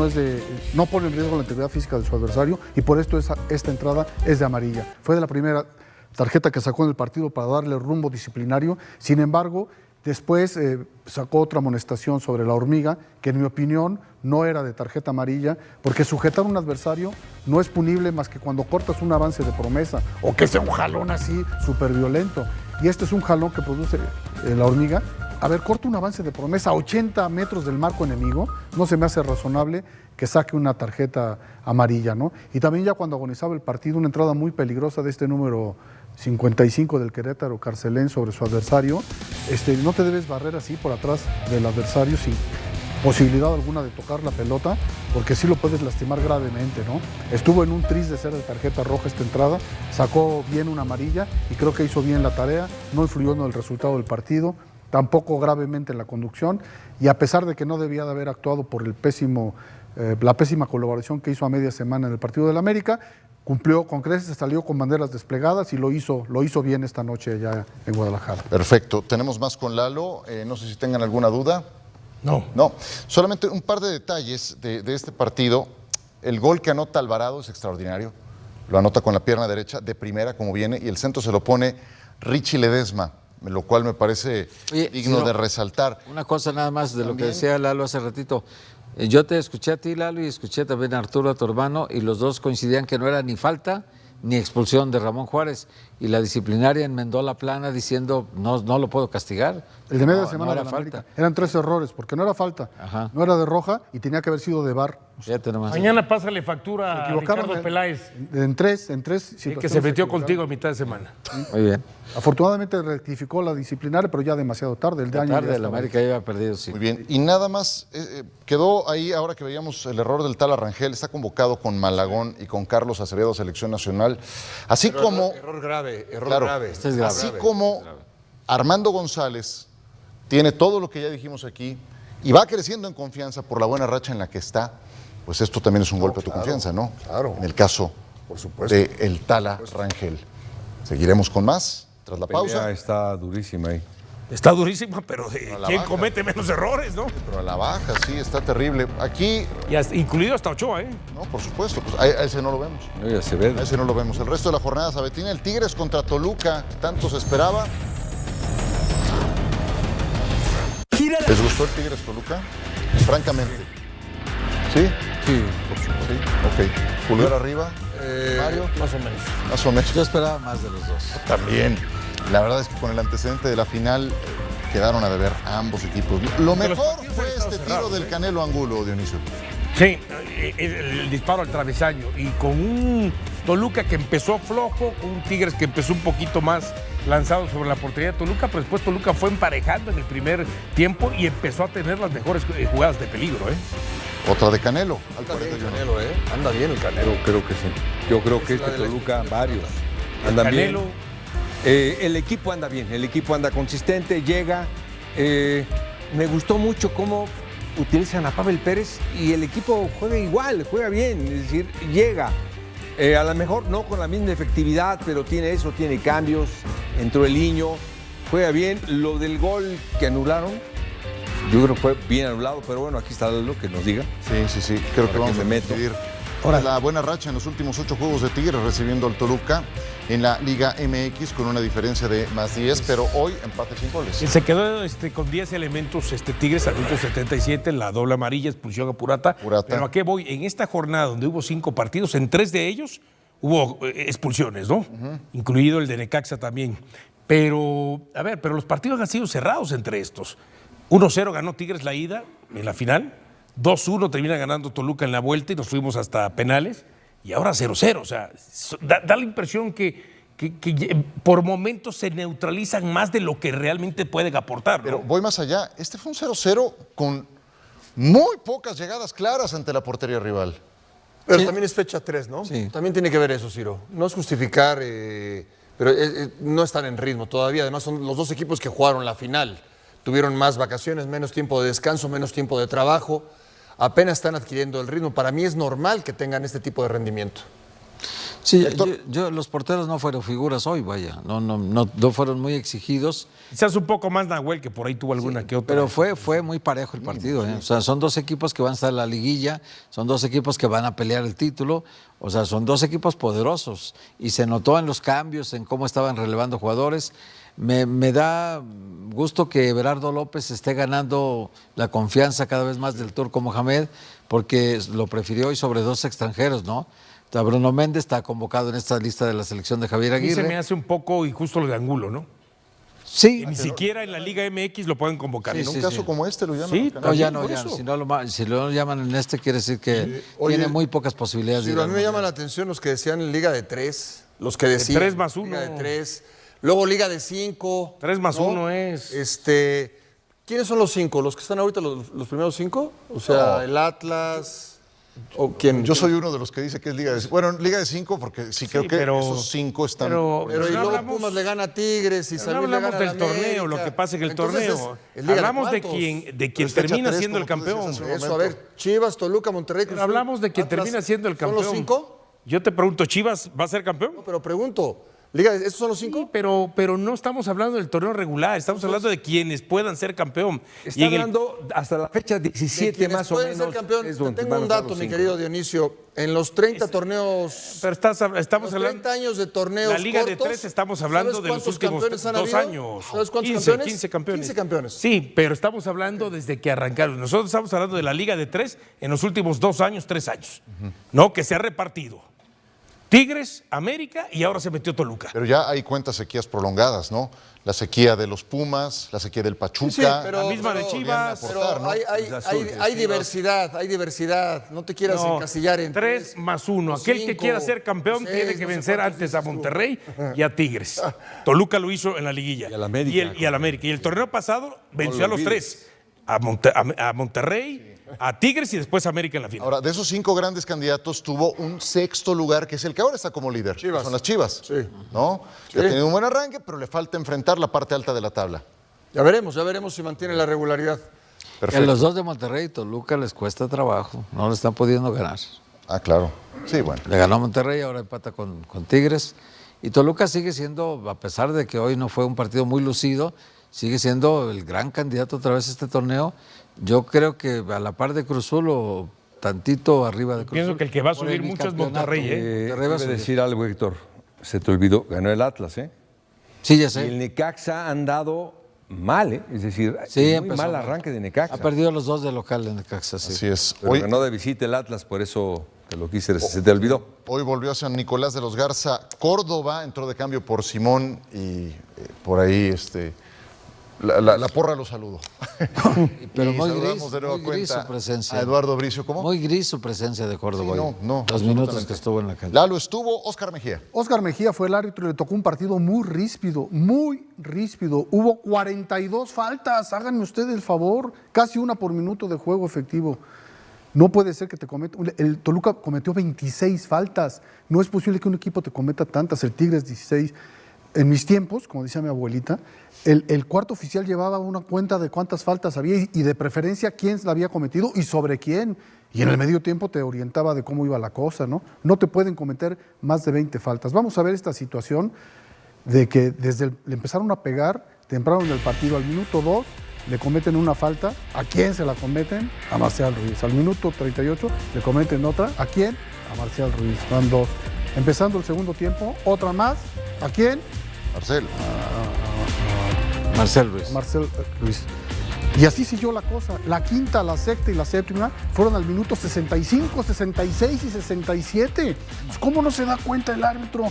no pone en riesgo la integridad física de su adversario y por esto esta entrada es de amarilla. Fue de la primera tarjeta que sacó en el partido para darle rumbo disciplinario. Sin embargo, después sacó otra amonestación sobre la hormiga, que en mi opinión no era de tarjeta amarilla, porque sujetar a un adversario no es punible más que cuando cortas un avance de promesa o que sea un jalón así súper violento. Y este es un jalón que produce la hormiga. A ver, corta un avance de promesa a 80 metros del marco enemigo, no se me hace razonable que saque una tarjeta amarilla, ¿no? Y también ya cuando agonizaba el partido, una entrada muy peligrosa de este número 55 del Querétaro, Carcelén, sobre su adversario. No te debes barrer así por atrás del adversario posibilidad alguna de tocar la pelota, porque sí lo puedes lastimar gravemente, ¿no? Estuvo en un tris de ser de tarjeta roja esta entrada, sacó bien una amarilla y creo que hizo bien la tarea, no influyó en el resultado del partido, tampoco gravemente en la conducción, y a pesar de que no debía de haber actuado por el la pésima colaboración que hizo a media semana en el partido del América, cumplió con creces, salió con banderas desplegadas y lo hizo bien esta noche allá en Guadalajara.
Perfecto. Tenemos más con Lalo. No sé si tengan alguna duda. No. Solamente un par de detalles de este partido. El gol que anota Alvarado es extraordinario. Lo anota con la pierna derecha, de primera como viene, y el centro se lo pone Richie Ledesma, lo cual me parece digno de resaltar.
Una cosa nada más de lo que decía Lalo hace ratito. Yo te escuché a ti, Lalo, y escuché también a Arturo, a tu hermano, y los dos coincidían que no era ni falta ni expulsión de Ramón Juárez. Y la disciplinaria enmendó la plana diciendo, no lo puedo castigar.
El de media semana
no era
de la América.
falta.
Eran 3 errores, porque no era falta, no era de roja y tenía que haber sido de VAR.
Fíjate nomás.
Mañana pásale factura a Ricardo Peláez.
En tres
que se metió contigo a mitad de semana.
Muy bien.
Afortunadamente rectificó la disciplinaria, pero ya demasiado tarde. El daño
Tarde, el América ya había perdido, sí.
Muy bien. Y nada más, quedó ahí, ahora que veíamos el error del tal Rangel, está convocado con Malagón y con Carlos Acevedo, selección nacional. Así
Pero
como...
Error grave.
Este es grave.
Así como Armando González tiene todo lo que ya dijimos aquí y va creciendo en confianza por la buena racha en la que está, pues esto también es un golpe a tu confianza, ¿no?
Claro.
En el caso
Por supuesto.
de el Tala Rangel. Seguiremos con más tras la pausa.
Está durísima ahí.
Está durísima, pero
la
¿quién
baja.
comete menos errores, no?
Pero a la baja, sí, está terrible. Aquí,
Incluido hasta Ochoa, ¿eh?
no, por supuesto, pues a ese no lo vemos.
No, ya se ve.
A ese no lo vemos. El resto de la jornada sabatina, el Tigres contra Toluca, tanto se esperaba. ¿Les gustó el Tigres Toluca? Francamente. ¿Sí?
Sí.
Sí, ok. Pulgar arriba. Mario.
Más o menos.
Más o menos.
Yo esperaba más de los dos.
También. La verdad es que con el antecedente de la final quedaron a deber a ambos equipos. Lo mejor fue este tiro del Canelo Angulo, Dionisio.
Sí, el disparo al travesaño. Y con un Toluca que empezó flojo, con un Tigres que empezó un poquito más lanzado sobre la portería de Toluca, pero después Toluca fue emparejando en el primer tiempo y empezó a tener las mejores jugadas de peligro, ¿eh?
Otra de Canelo.
Anda bien el Canelo, Anda bien el Canelo.
Yo creo que sí. Yo creo que este Toluca, varios. Andan
Canelo.
bien. El equipo anda bien, el equipo anda consistente, llega. Me gustó mucho cómo utilizan a Pavel Pérez y el equipo juega igual, juega bien, es decir, llega. A lo mejor no con la misma efectividad, pero tiene eso, tiene cambios. Entró el niño, juega bien. Lo del gol que anularon, yo creo que fue bien anulado, pero bueno, aquí está lo que nos diga.
Sí. Creo que
Ahora
vamos
que
a
me meto.
decidir. Ahora la buena racha en los últimos 8 juegos de Tigres recibiendo al Toluca en la Liga MX con una diferencia de más 10, pero hoy empate sin goles.
Se quedó con 10 elementos Tigres al minuto 77, la doble amarilla, expulsión a Purata. Pero ¿a qué voy? En esta jornada donde hubo 5 partidos, en 3 de ellos hubo expulsiones, ¿no? Incluido el de Necaxa también. Pero, a ver, pero los partidos han sido cerrados entre estos. 1-0 ganó Tigres la ida en la final. 2-1 termina ganando Toluca en la vuelta y nos fuimos hasta penales. Y ahora 0-0. O sea, da la impresión que por momentos se neutralizan más de lo que realmente pueden aportar, ¿no?
Pero voy más allá. Este fue un 0-0 con muy pocas llegadas claras ante la portería rival.
Pero también es fecha 3, ¿no?
Sí.
También tiene que ver eso, Ciro. No es justificar, pero no están en ritmo todavía. Además, son los dos equipos que jugaron la final. Tuvieron más vacaciones, menos tiempo de descanso, menos tiempo de trabajo. Apenas están adquiriendo el ritmo. Para mí es normal que tengan este tipo de rendimiento.
Sí, los porteros no fueron figuras hoy, vaya. No fueron muy exigidos.
Quizás un poco más Nahuel, que por ahí tuvo alguna que otra.
Pero fue muy parejo el partido. O sea, son dos equipos que van a estar en la liguilla, son dos equipos que van a pelear el título. O sea, son dos equipos poderosos. Y se notó en los cambios, en cómo estaban relevando jugadores. Me da gusto que Everardo López esté ganando la confianza cada vez más del Turco Mohamed, porque lo prefirió hoy sobre 2 extranjeros, ¿no? O sea, Bruno Méndez está convocado en esta lista de la selección de Javier
A mí
Aguirre.
se me hace un poco injusto lo de Angulo, ¿no?
Sí.
Ni siquiera en la Liga MX lo pueden convocar.
En
¿no?
un caso como este lo llaman.
Sí,
al
No, ya
Canelo.
no, ya no. Si lo llaman en este, quiere decir que
Oye,
tiene muy pocas posibilidades de ir
Ciro, a
al
mí me llama
Mundial.
la atención los que decían Liga de 3, los que decían
3 más 1.
Liga de 3, luego Liga de 5.
3 más 1 es.
¿Quiénes son los 5? ¿Los que están ahorita los primeros 5? O sea, el Atlas... ¿O quién?
Yo soy uno de los que dice que es Liga de 5. Bueno, Liga de 5 porque sí creo que esos 5 están...
Pero y luego Pumas le gana a Tigres y
no hablamos del torneo, lo que pasa es que el torneo... Hablamos de quien termina siendo el campeón.
Eso, a ver, Chivas, Toluca, Monterrey...
Pero hablamos de quien termina siendo el campeón.
¿Son los 5?
Yo te pregunto, ¿Chivas va a ser campeón?
No, pero pregunto... Liga, ¿estos son los 5?
Sí, pero no estamos hablando del torneo regular, estamos hablando de quienes puedan ser campeón.
Está hablando hasta la fecha 17 más o menos.
Ser campeón. Tengo un dato, mi querido Dionisio. En los 30 torneos...
Pero estamos hablando...
30 años de torneos
La Liga
cortos,
de 3 estamos hablando de los últimos 2 años.
¿Sabes cuántos
15,
campeones?
15 campeones.
15 campeones.
Sí, pero estamos hablando desde que arrancaron. Nosotros estamos hablando de la Liga de 3 en los últimos 2 años, 3 años. No, que se ha repartido. Tigres, América y ahora se metió Toluca.
Pero ya hay cuentas sequías prolongadas, ¿no? La sequía de los Pumas, la sequía del Pachuca.
Sí, pero,
la misma de Chivas.
Pero ¿no? hay diversidad. No te quieras encasillar en
3 más 1. Aquel que quiera ser campeón tiene que vencer antes a Monterrey y a Tigres. Toluca lo hizo en la liguilla.
Y al América.
Y al América. Y el torneo pasado venció a los 3. A Monterrey, a Tigres y después a América en la final.
Ahora, de esos 5 grandes candidatos, tuvo un 6º lugar, que es el que ahora está como líder.
Chivas.
Son las Chivas.
Sí.
¿No?
Sí.
Que ha tenido un buen arranque, pero le falta enfrentar la parte alta de la tabla.
Ya veremos si mantiene la regularidad.
Perfecto.
A los dos de Monterrey y Toluca les cuesta trabajo, no le están pudiendo ganar.
Ah, claro. Sí, bueno.
Le ganó a Monterrey, ahora empata con Tigres. Y Toluca sigue siendo, a pesar de que hoy no fue un partido muy lucido, sigue siendo el gran candidato otra vez a este torneo. Yo creo que a la par de Cruz Azul o tantito arriba de Cruz Azul.
Pienso que el que va a subir mucho es Monterrey.
Monterrey va a
Debe
subir.
decir algo, Héctor. Se te olvidó, ganó el Atlas, ¿eh?
Sí, ya
Y el
sé.
Necaxa ha andado mal, ¿eh? Es decir,
Sí,
muy
empezó
mal
mal.
arranque de Necaxa.
Ha perdido los 2 de local en Necaxa, sí.
Así es.
Pero ganó de visita el Atlas, por eso te lo quise, se te olvidó.
Hoy volvió a San Nicolás de los Garza. Córdoba entró de cambio por Simón y por ahí la porra lo saludó.
Pero
Y
muy
saludamos
gris,
de nueva
muy gris
cuenta
su presencia.
a Eduardo Bricio. ¿Cómo?
Muy gris su presencia de Córdoba.
Sí,
hoy.
no,
Los minutos
absolutamente.
que estuvo en la cancha.
Lalo estuvo, Óscar Mejía.
Óscar Mejía fue el árbitro y le tocó un partido muy ríspido, muy ríspido. Hubo 42 faltas, háganme ustedes el favor, casi 1 por minuto de juego efectivo. No puede ser que te cometa. El Toluca cometió 26 faltas. No es posible que un equipo te cometa tantas. El Tigres 16. En mis tiempos, como decía mi abuelita, el cuarto oficial llevaba una cuenta de cuántas faltas había y de preferencia quién la había cometido y sobre quién. Y en el medio tiempo te orientaba de cómo iba la cosa, ¿no? No te pueden cometer más de 20 faltas. Vamos a ver esta situación de que le empezaron a pegar temprano en el partido. Al minuto 2 le cometen una falta. ¿A quién se la cometen? A Marcial Ruiz. Al minuto 38 le cometen otra. ¿A quién? A Marcial Ruiz. Van 2. Empezando el segundo tiempo, otra más. ¿A quién?
Marcelo.
Marcel Ruiz.
Marcel Ruiz. Y así siguió la cosa. La quinta, la sexta y la séptima fueron al minuto 65, 66 y 67. Pues, ¿cómo no se da cuenta el árbitro?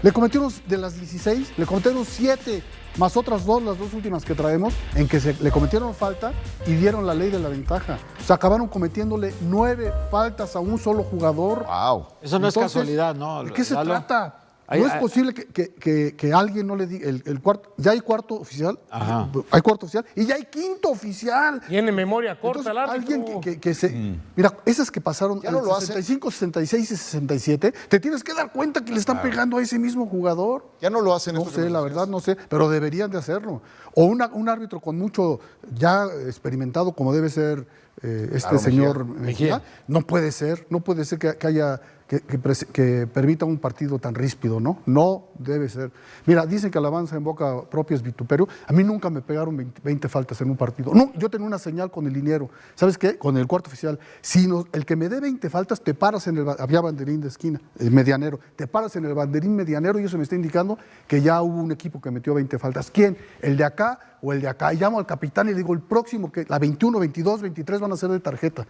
Le cometieron de las 16, le cometieron 7, más otras 2, las 2 últimas que traemos, en que le cometieron falta y dieron la ley de la ventaja. O sea, acabaron cometiéndole 9 faltas a un solo jugador.
Wow.
Eso no es
Entonces,
casualidad, ¿no?
¿de qué se
Lalo?
trata?
Hay-
No es
hay-
posible que alguien no le diga el cuarto. Ya hay cuarto oficial.
Ajá.
Hay cuarto oficial y ya hay quinto oficial.
Tiene memoria corta
Entonces,
el árbitro.
alguien que se. Mira, esas que pasaron
Ya
en
no lo
65, 66 y 67, te tienes que dar cuenta que le están pegando a ese mismo jugador.
Ya no lo hacen
No
esto que
sé,
nos
la
decías.
verdad no sé, pero deberían de hacerlo. O un árbitro con mucho ya experimentado como debe ser
Claro,
señor Mejía. No puede ser que haya que permita un partido tan ríspido, ¿no? No debe ser. Mira, dicen que alabanza en boca propia es vituperio. A mí nunca me pegaron 20 faltas en un partido. No, yo tenía una señal con el liniero. ¿Sabes qué? Con el cuarto oficial. Si el que me dé 20 faltas, te paras en había banderín de esquina, el medianero. Te paras en el banderín medianero y eso me está indicando que ya hubo un equipo que metió 20 faltas. ¿Quién? ¿El de acá o el de acá? Y llamo al capitán y le digo, el próximo, que la 21, 22, 23 van a ser de tarjeta.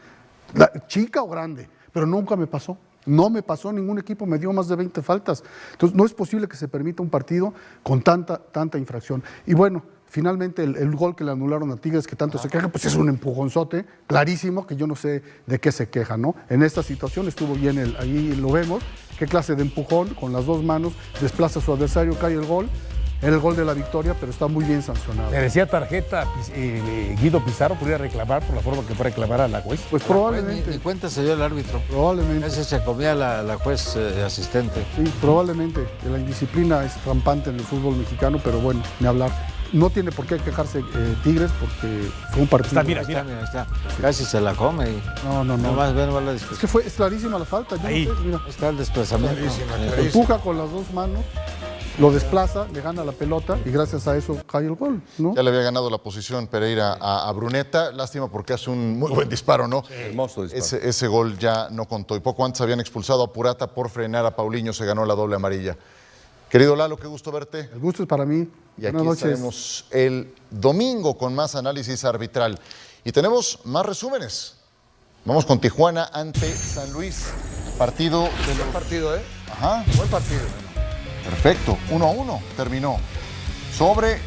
Chica o grande. Pero nunca me pasó. No me pasó, ningún equipo me dio más de 20 faltas. Entonces, no es posible que se permita un partido con tanta infracción. Y bueno, finalmente el gol que le anularon a Tigres, que tanto se queja, pues es un empujonzote clarísimo, que yo no sé de qué se queja, ¿no? En esta situación estuvo bien, ahí lo vemos, qué clase de empujón, con las 2 manos, desplaza a su adversario, cae el gol. el gol de la victoria, pero está muy bien sancionado.
Merecía tarjeta Guido Pizarro, podría reclamar por la forma que fue reclamar a la juez.
Pues probablemente.
Ni cuenta se dio el árbitro.
Probablemente.
Ese se comía la juez asistente.
Sí, probablemente. La indisciplina es rampante en el fútbol mexicano, pero bueno, ni hablar. No tiene por qué quejarse Tigres porque fue un partido.
Mira.
Ahí está. Casi se la come.
No.
Nomás ven, va la
Es que es clarísima la falta. Yo
Ahí.
no sé, mira.
Ahí está el desplazamiento.
Empuja con las dos manos, lo desplaza, le gana la pelota y gracias a eso cae el gol, ¿no?
Ya le había ganado la posición Pereira a Bruneta. Lástima porque hace un muy buen disparo, ¿no?
Hermoso disparo.
Ese gol ya no contó. Y poco antes habían expulsado a Purata por frenar a Paulinho. Se ganó la doble amarilla. Querido Lalo, qué gusto verte.
El gusto es para mí.
Y aquí
Buenas noches.
estaremos el domingo con más análisis arbitral. Y tenemos más resúmenes. Vamos con Tijuana ante San Luis. Partido de los...
Buen partido, ¿eh?
Ajá.
Buen partido.
Perfecto, 1-1 terminó. Sobre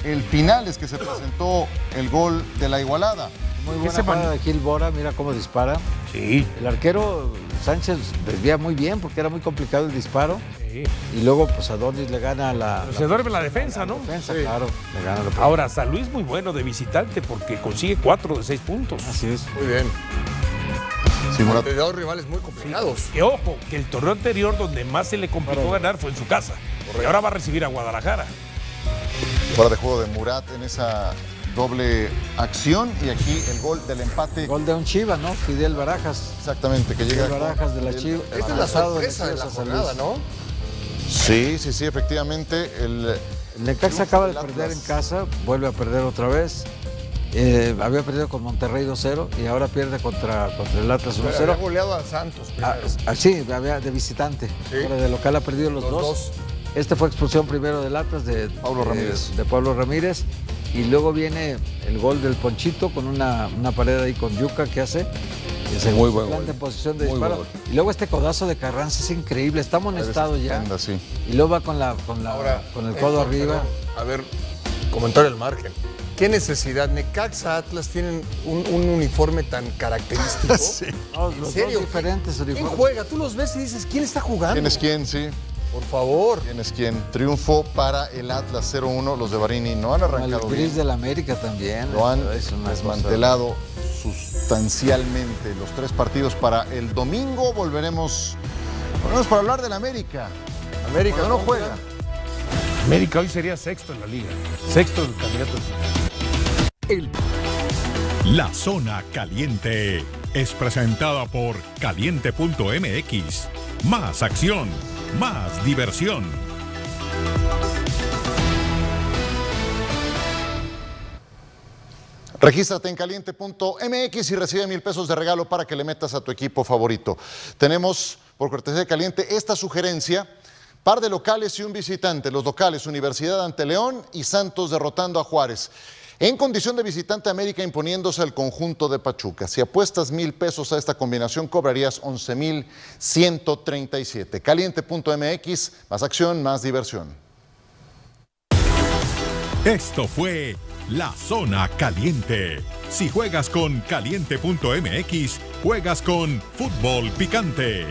el final es que se presentó el gol de la igualada.
Muy buena jugada de Gil Bora, mira cómo dispara.
Sí.
El arquero Sánchez desvía muy bien porque era muy complicado el disparo.
Sí.
Y luego pues Adonis le gana
Se duerme la defensa, ¿no?
defensa, claro. Le gana la
Ahora, San Luis muy bueno de visitante porque consigue 4 de 6 puntos.
Así es.
Muy bien.
Sí, Murat.
De dos rivales muy complicados.
Que ojo, que el torneo anterior donde más se le complicó ganar fue en su casa. Y ahora va a recibir a Guadalajara.
Fuera de juego de Murat en esa doble acción. Y aquí el gol del empate.
Gol de un Chiva, ¿no? Fidel Barajas.
Exactamente, que llega.
Fidel Barajas de la Chiva.
Esta es la sorpresa de la jornada, ¿no?
Sí, efectivamente. El
Necaxa acaba de perder en casa, vuelve a perder otra vez. Había perdido con Monterrey 2-0 y ahora pierde contra el Atlas
Había
1-0.
goleado a Santos primero.
Sí, había de visitante.
Sí.
Ahora de local ha perdido los dos. Este fue expulsión primero del Atlas de Pablo Ramírez. Y luego viene el gol del Ponchito con una pared ahí con Yuca que hace.
Muy buen
plan
gol.
de posición de
Muy
disparo.
buen gol.
Y luego este codazo de Carranza es increíble. Está amonestado ya.
Anda, sí.
Y luego va con el codo arriba.
A ver, comentario al margen. ¿Qué necesidad? Necaxa, Atlas tienen un uniforme tan característico.
Sí.
No,
¿En
los
serio?
dos diferentes
¿Quién
uniformes.
juega? Tú los ves y dices, ¿quién está jugando?
¿Quién es quién? Sí.
Por favor.
¿Quién es quién? Triunfo para el Atlas 0-1. Los de Barini no han
El
arrancado
Gris
bien.
del América también.
Lo han
Es una
desmantelado sustancialmente. Los 3 partidos para el domingo. Volveremos para hablar del América.
América
Cuando no
contra-
juega.
América hoy sería sexto en la liga. Sexto del candidato.
La Zona Caliente es presentada por caliente.mx. Más acción, más diversión.
Regístrate en caliente.mx y recibe 1,000 pesos de regalo para que le metas a tu equipo favorito. Tenemos, por cortesía de Caliente, esta sugerencia. Par de locales y un visitante. Los locales, Universidad ante León y Santos derrotando a Juárez. En condición de visitante, América imponiéndose al conjunto de Pachuca. Si apuestas 1,000 pesos a esta combinación, cobrarías 11,137. Caliente.mx, más acción, más diversión.
Esto fue La Zona Caliente. Si juegas con caliente.mx, juegas con Fútbol Picante.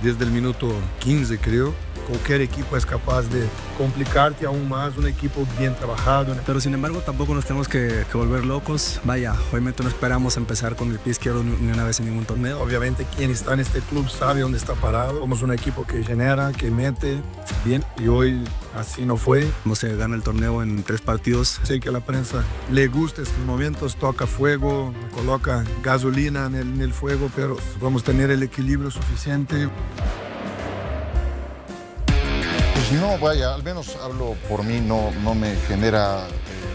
Desde el minuto 15, creo, cualquier equipo es capaz de complicarte aún más, un equipo bien trabajado.
Pero sin embargo tampoco nos tenemos que volver locos. Vaya, obviamente no esperamos empezar con el pie izquierdo ni una vez en ningún torneo.
Obviamente quien está en este club sabe dónde está parado. Somos un equipo que genera, que mete bien, y hoy así no fue.
No se gana el torneo en 3 partidos.
Sé que a la prensa le gusta estos momentos, toca fuego, coloca gasolina en el fuego, pero vamos a tener el equilibrio suficiente.
Pues no, vaya, al menos hablo por mí, no me genera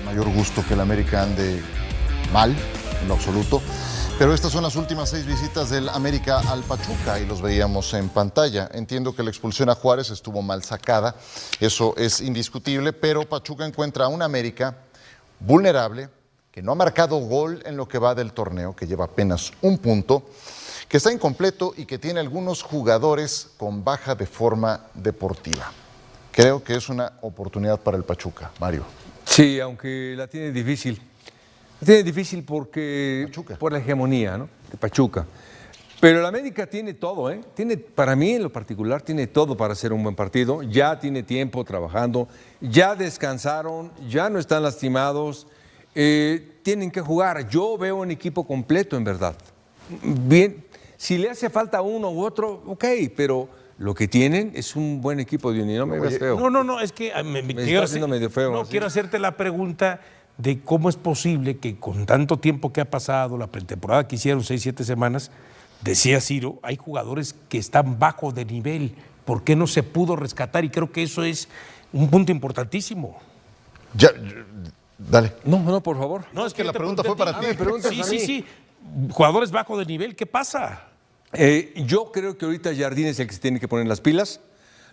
mayor gusto que el América ande mal, en lo absoluto. Pero estas son las últimas 6 visitas del América al Pachuca y los veíamos en pantalla. Entiendo que la expulsión a Juárez estuvo mal sacada, eso es indiscutible, pero Pachuca encuentra a un América vulnerable, que no ha marcado gol en lo que va del torneo, que lleva apenas 1 punto, que está incompleto y que tiene algunos jugadores con baja de forma deportiva. Creo que es una oportunidad para el Pachuca, Mario.
Sí, aunque la tiene difícil. Tiene difícil porque
Pachuca.
por la hegemonía, ¿no? De Pachuca. Pero el América tiene todo, ¿eh? Para mí en lo particular tiene todo para hacer un buen partido. Ya tiene tiempo trabajando, ya descansaron, ya no están lastimados, tienen que jugar. Yo veo un equipo completo, en verdad. Bien, si le hace falta uno u otro, ok, pero lo que tienen es un buen equipo, Diony, no me veas feo.
No, es que me
está haciendo medio feo.
No,
¿sí?
quiero hacerte la pregunta de cómo es posible que con tanto tiempo que ha pasado, la pretemporada que hicieron 6, 7 semanas, decía Ciro, hay jugadores que están bajo de nivel. ¿Por qué no se pudo rescatar? Y creo que eso es un punto importantísimo.
Ya, dale.
No, por favor.
No, es que la
yo te
pregunta fue
pregunté a
para
ti.
ti.
me preguntas a mí.
Sí. Jugadores bajo de nivel, ¿qué pasa?
Yo creo que ahorita Jardín es el que se tiene que poner las pilas.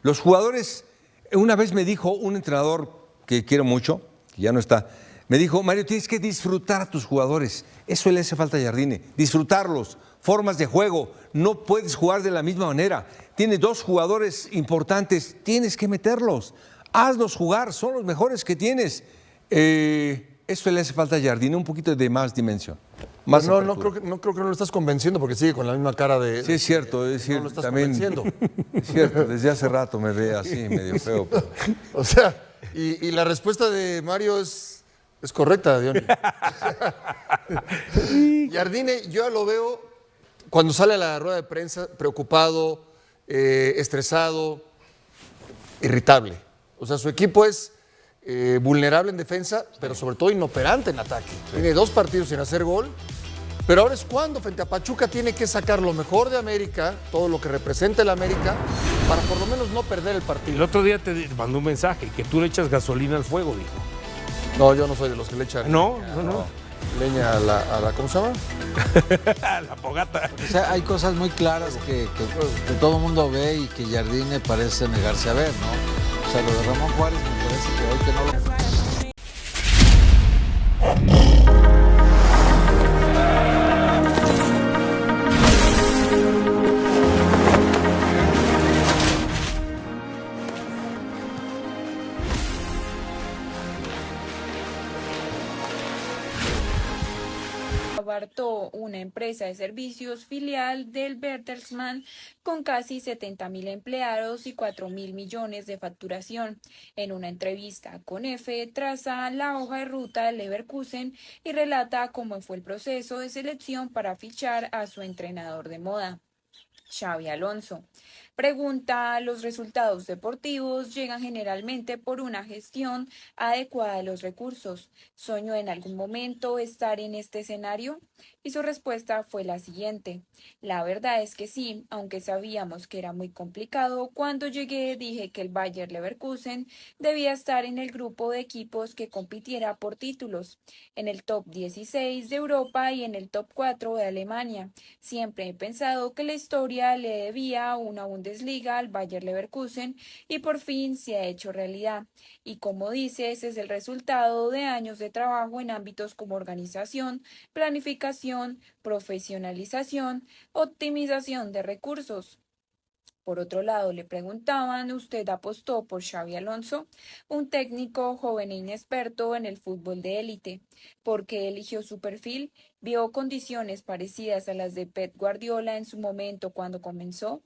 Los jugadores, una vez me dijo un entrenador que quiero mucho, que ya no está, me dijo, Mario, tienes que disfrutar a tus jugadores. Eso le hace falta a Jardine, disfrutarlos, formas de juego. No puedes jugar de la misma manera. Tienes 2 jugadores importantes, tienes que meterlos. Hazlos jugar, son los mejores que tienes. Eso le hace falta a Jardine, un poquito de más dimensión. Más
no creo que no lo estás convenciendo porque sigue con la misma cara de...
Sí, es cierto, es decir,
no lo estás
también,
convenciendo.
es cierto, desde hace rato me ve así, medio feo. Pero...
O sea, y la respuesta de Mario es correcta, Diony. Jardine, yo lo veo cuando sale a la rueda de prensa preocupado, estresado, irritable. O sea, su equipo es vulnerable en defensa, pero sobre todo inoperante en ataque. Tiene 2 partidos sin hacer gol, pero ahora es cuando frente a Pachuca tiene que sacar lo mejor de América, todo lo que representa el América, para por lo menos no perder el
El
partido.
otro día te mandó un mensaje que tú le echas gasolina al fuego, dijo.
No, yo no soy de los que le echan
No.
leña a la ¿cómo se llama?
La fogata.
O sea, hay cosas muy claras que todo el mundo ve y que Jardine parece negarse a ver, ¿no? O sea, lo de Ramón Juárez me parece que hoy que no lo...
Bartó, una empresa de servicios filial del Bertelsmann con casi 70.000 empleados y 4.000 millones de facturación. En una entrevista con EFE, traza la hoja de ruta del Leverkusen y relata cómo fue el proceso de selección para fichar a su entrenador de moda, Xabi Alonso. Pregunta, los resultados deportivos llegan generalmente por una gestión adecuada de los recursos. ¿Soñó en algún momento estar en este escenario? Y su respuesta fue la siguiente: la verdad es que sí, aunque sabíamos que era muy complicado, cuando llegué dije que el Bayer Leverkusen debía estar en el grupo de equipos que compitiera por títulos, en el top 16 de Europa y en el top 4 de Alemania. Siempre he pensado que la historia le debía una Bundesliga al Bayer Leverkusen y por fin se ha hecho realidad. Y como dices, es el resultado de años de trabajo en ámbitos como organización, planificación, profesionalización, optimización de recursos. Por otro lado, le preguntaban, ¿usted apostó por Xabi Alonso, un técnico joven e inexperto en el fútbol de élite? ¿Por qué eligió su perfil? ¿Vio condiciones parecidas a las de Pep Guardiola en su momento cuando comenzó?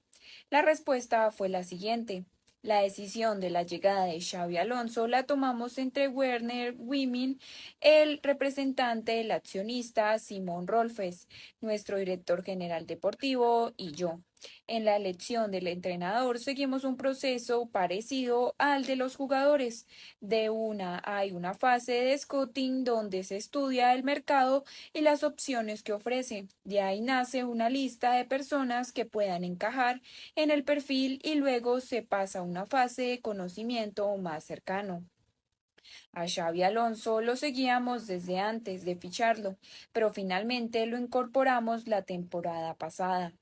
La respuesta fue la siguiente: la decisión de la llegada de Xabi Alonso la tomamos entre Werner Wimmin, el representante del accionista Simón Rolfes, nuestro director general deportivo, y yo. En la elección del entrenador seguimos un proceso parecido al de los jugadores. Hay una fase de scouting donde se estudia el mercado y las opciones que ofrece. De ahí nace una lista de personas que puedan encajar en el perfil y luego se pasa a una fase de conocimiento más cercano. A Xabi Alonso lo seguíamos desde antes de ficharlo, pero finalmente lo incorporamos la temporada pasada.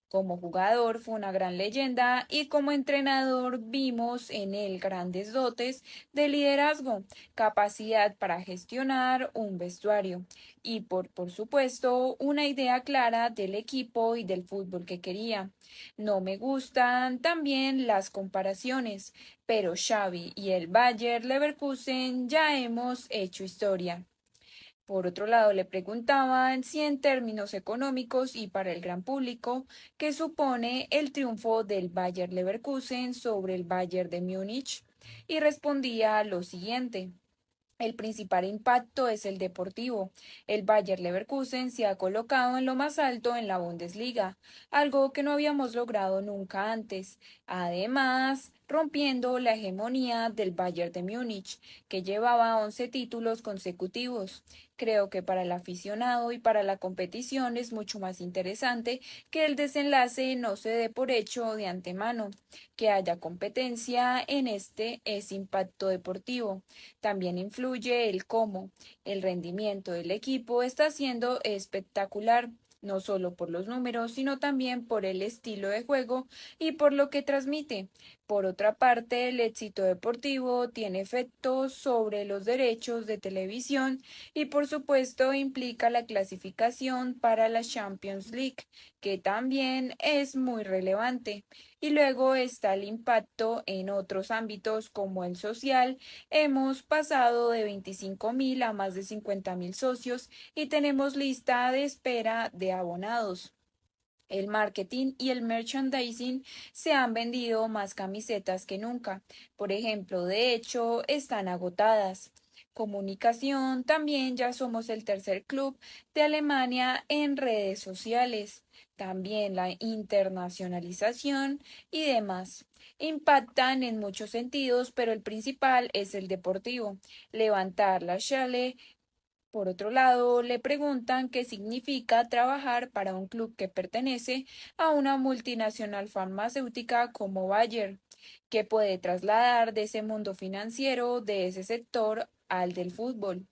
Como jugador fue una gran leyenda y como entrenador vimos en él grandes dotes de liderazgo, capacidad para gestionar un vestuario y por supuesto una idea clara del equipo y del fútbol que quería. No me gustan también las comparaciones, pero Xavi y el Bayer Leverkusen ya hemos hecho historia. Por otro lado, le preguntaban si en términos económicos y para el gran público, ¿qué supone el triunfo del Bayer Leverkusen sobre el Bayern de Múnich? Y respondía lo siguiente. El principal impacto es el deportivo. El Bayer Leverkusen se ha colocado en lo más alto en la Bundesliga, algo que no habíamos logrado nunca antes. Además, rompiendo la hegemonía del Bayern de Múnich, que llevaba 11 títulos consecutivos. Creo que para el aficionado y para la competición es mucho más interesante que el desenlace no se dé por hecho de antemano. Que haya competencia en este es impacto deportivo. También influye el cómo. El rendimiento del equipo está siendo espectacular, no solo por los números, sino también por el estilo de juego y por lo que transmite. Por otra parte, el éxito deportivo tiene efectos sobre los derechos de televisión y por supuesto implica la clasificación para la Champions League, que también es muy relevante. Y luego está el impacto en otros ámbitos como el social. Hemos pasado de 25.000 a más de 50.000 socios y tenemos lista de espera de abonados. El marketing y el merchandising se han vendido más camisetas que nunca. Por ejemplo, de hecho, están agotadas. Comunicación, también ya somos el tercer club de Alemania en redes sociales. También la internacionalización y demás. Impactan en muchos sentidos, pero el principal es el deportivo. Levantar la chale. Por otro lado, le preguntan qué significa trabajar para un club que pertenece a una multinacional farmacéutica como Bayer, que puede trasladar de ese mundo financiero, de ese sector, al del fútbol.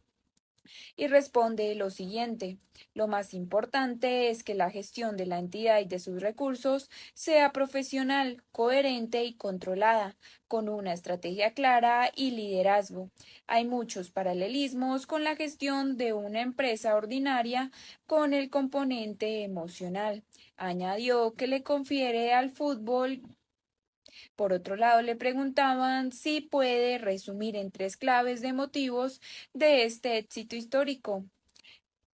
Y responde lo siguiente. Lo más importante es que la gestión de la entidad y de sus recursos sea profesional, coherente y controlada, con una estrategia clara y liderazgo. Hay muchos paralelismos con la gestión de una empresa ordinaria con el componente emocional. Añadió que le confiere al fútbol. Por otro lado, le preguntaban si puede resumir en 3 claves de motivos de este éxito histórico.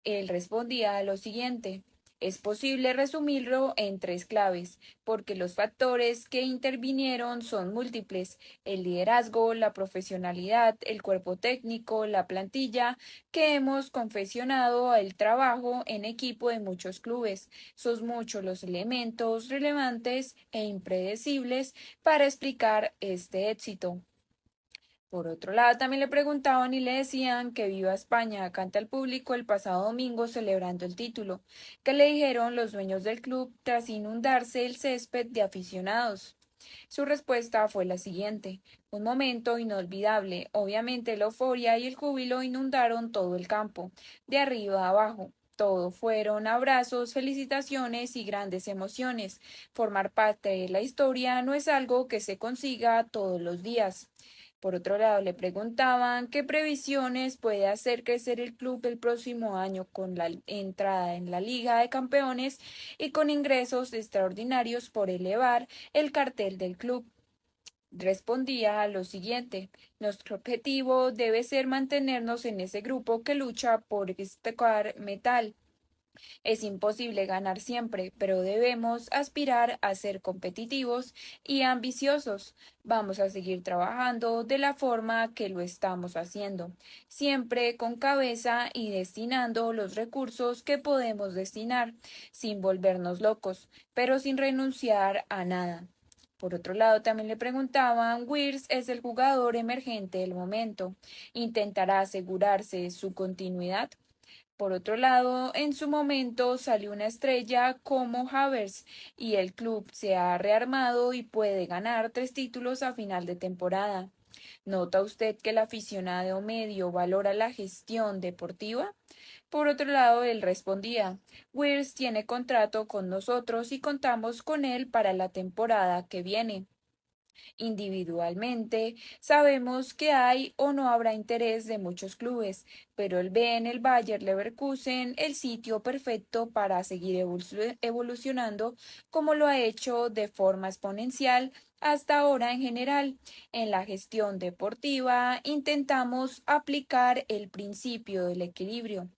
Él respondía a lo siguiente. Es posible resumirlo en 3 claves, porque los factores que intervinieron son múltiples: el liderazgo, la profesionalidad, el cuerpo técnico, la plantilla, que hemos confeccionado el trabajo en equipo de muchos clubes. Son muchos los elementos relevantes e impredecibles para explicar este éxito. Por otro lado, también le preguntaban y le decían que viva España, canta al público el pasado domingo celebrando el título. ¿Qué le dijeron los dueños del club tras inundarse el césped de aficionados? Su respuesta fue la siguiente: un momento inolvidable. Obviamente la euforia y el júbilo inundaron todo el campo, de arriba a abajo. Todo fueron abrazos, felicitaciones y grandes emociones. Formar parte de la historia no es algo que se consiga todos los días. Por otro lado, le preguntaban qué previsiones puede hacer crecer el club el próximo año con la entrada en la Liga de Campeones y con ingresos extraordinarios por elevar el cartel del club. Respondía a lo siguiente: nuestro objetivo debe ser mantenernos en ese grupo que lucha por destacar metal. Es imposible ganar siempre, pero debemos aspirar a ser competitivos y ambiciosos. Vamos a seguir trabajando de la forma que lo estamos haciendo, siempre con cabeza y destinando los recursos que podemos destinar, sin volvernos locos, pero sin renunciar a nada. Por otro lado, también le preguntaban, Wirtz es el jugador emergente del momento. ¿Intentará asegurarse su continuidad? Por otro lado, en su momento salió una estrella como Havertz y el club se ha rearmado y puede ganar 3 títulos a final de temporada. ¿Nota usted que el aficionado medio valora la gestión deportiva? Por otro lado, él respondía: Wirtz tiene contrato con nosotros y contamos con él para la temporada que viene. Individualmente, sabemos que hay o no habrá interés de muchos clubes, pero él ve en el Bayer Leverkusen el sitio perfecto para seguir evolucionando como lo ha hecho de forma exponencial hasta ahora en general. En la gestión deportiva intentamos aplicar el principio del equilibrio.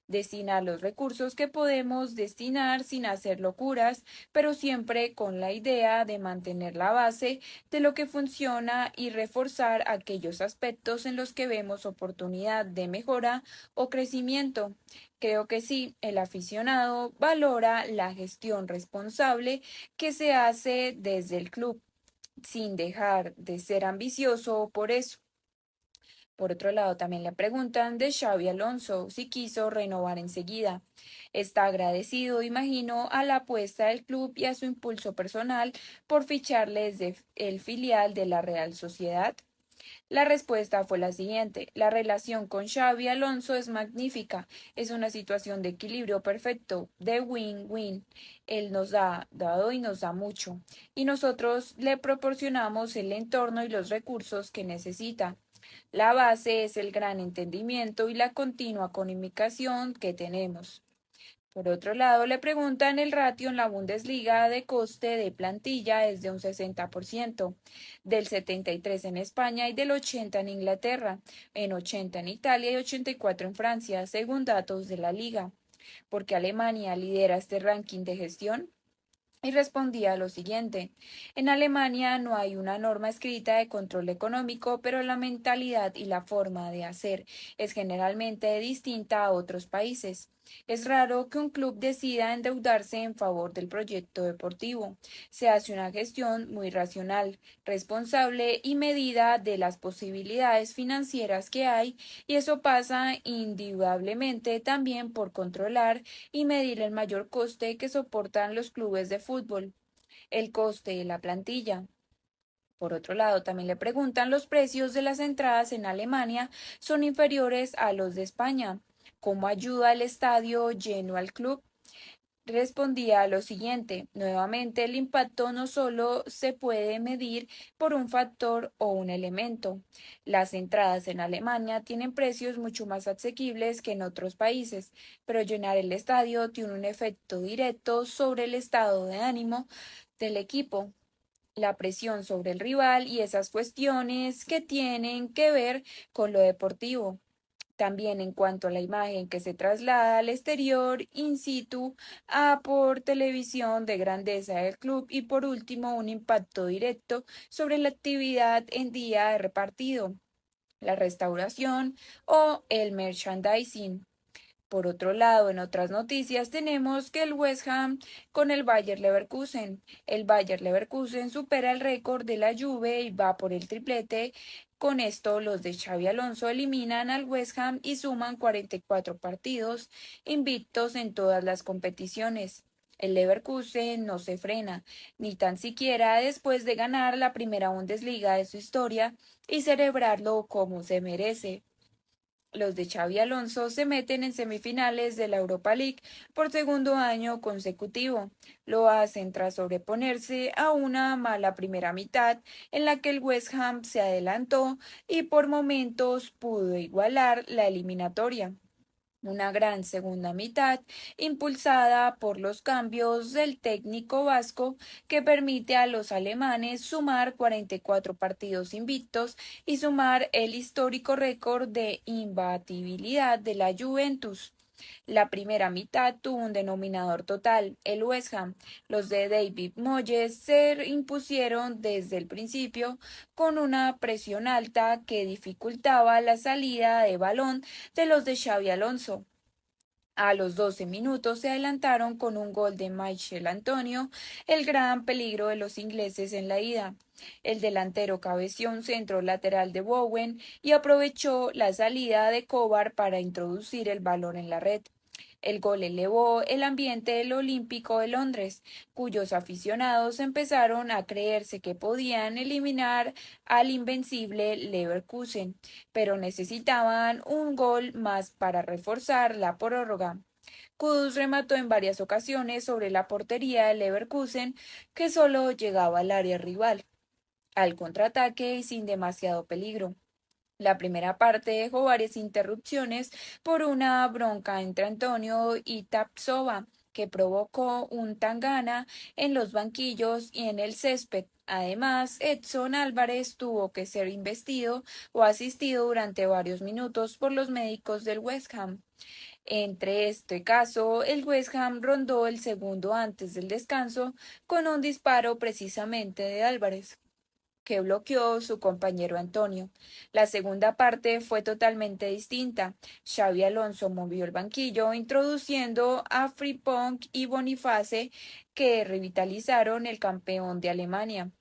Destinar los recursos que podemos destinar sin hacer locuras, pero siempre con la idea de mantener la base de lo que funciona y reforzar aquellos aspectos en los que vemos oportunidad de mejora o crecimiento. Creo que sí, el aficionado valora la gestión responsable que se hace desde el club, sin dejar de ser ambicioso por eso. Por otro lado, también le preguntan de Xavi Alonso si quiso renovar enseguida. Está agradecido, imagino, a la apuesta del club y a su impulso personal por ficharle desde el filial de la Real Sociedad. La respuesta fue la siguiente: la relación con Xavi Alonso es magnífica, es una situación de equilibrio perfecto, de win-win. Él nos ha dado y nos da mucho, y nosotros le proporcionamos el entorno y los recursos que necesita. La base es el gran entendimiento y la continua comunicación que tenemos. Por otro lado, le preguntan el ratio en la Bundesliga de coste de plantilla es de un 60%, del 73% en España y del 80% en Inglaterra, en 80% en Italia y 84% en Francia, según datos de la liga. ¿Por qué Alemania lidera este ranking de gestión? Y respondía lo siguiente: en Alemania no hay una norma escrita de control económico, pero la mentalidad y la forma de hacer es generalmente distinta a otros países. Es raro que un club decida endeudarse en favor del proyecto deportivo. Se hace una gestión muy racional, responsable y medida de las posibilidades financieras que hay, y eso pasa indudablemente también por controlar y medir el mayor coste que soportan los clubes de fútbol, el coste de la plantilla. Por otro lado, también le preguntan los precios de las entradas en Alemania son inferiores a los de España. ¿Cómo ayuda el estadio lleno al club? Respondía a lo siguiente: nuevamente el impacto no solo se puede medir por un factor o un elemento. Las entradas en Alemania tienen precios mucho más asequibles que en otros países, pero llenar el estadio tiene un efecto directo sobre el estado de ánimo del equipo, la presión sobre el rival y esas cuestiones que tienen que ver con lo deportivo. También en cuanto a la imagen que se traslada al exterior, in situ, a por televisión de grandeza del club y por último un impacto directo sobre la actividad en día de repartido, la restauración o el merchandising. Por otro lado, en otras noticias tenemos que el West Ham con el Bayer Leverkusen. El Bayer Leverkusen supera el récord de la Juve y va por el triplete. Con esto, los de Xavi Alonso eliminan al West Ham y suman 44 partidos invictos en todas las competiciones. El Leverkusen no se frena, ni tan siquiera después de ganar la primera Bundesliga de su historia y celebrarlo como se merece. Los de Xavi Alonso se meten en semifinales de la Europa League por segundo año consecutivo. Lo hacen tras sobreponerse a una mala primera mitad en la que el West Ham se adelantó y por momentos pudo igualar la eliminatoria. Una gran segunda mitad, impulsada por los cambios del técnico vasco, que permite a los alemanes sumar 44 partidos invictos y sumar el histórico récord de imbatibilidad de la Juventus. La primera mitad tuvo un denominador total, el West Ham. Los de David Moyes se impusieron desde el principio con una presión alta que dificultaba la salida de balón de los de Xavi Alonso. A los 12 minutos se adelantaron con un gol de Michael Antonio, el gran peligro de los ingleses en la ida. El delantero cabeció un centro lateral de Bowen y aprovechó la salida de Kovar para introducir el balón en la red. El gol elevó el ambiente del Olímpico de Londres, cuyos aficionados empezaron a creerse que podían eliminar al invencible Leverkusen, pero necesitaban un gol más para reforzar la prórroga. Kudus remató en varias ocasiones sobre la portería del Leverkusen, que solo llegaba al área rival. al contraataque y sin demasiado peligro. La primera parte dejó varias interrupciones por una bronca entre Antonio y Tapsova, que provocó un tangana en los banquillos y en el césped. Además, Edson Álvarez tuvo que ser investido o asistido durante varios minutos por los médicos del West Ham. Entre este caso, el West Ham rondó el segundo antes del descanso con un disparo precisamente de Álvarez, que bloqueó su compañero Antonio. La segunda parte fue totalmente distinta. Xabi Alonso movió el banquillo, introduciendo a Frimpong y Boniface, que revitalizaron el campeón de Alemania.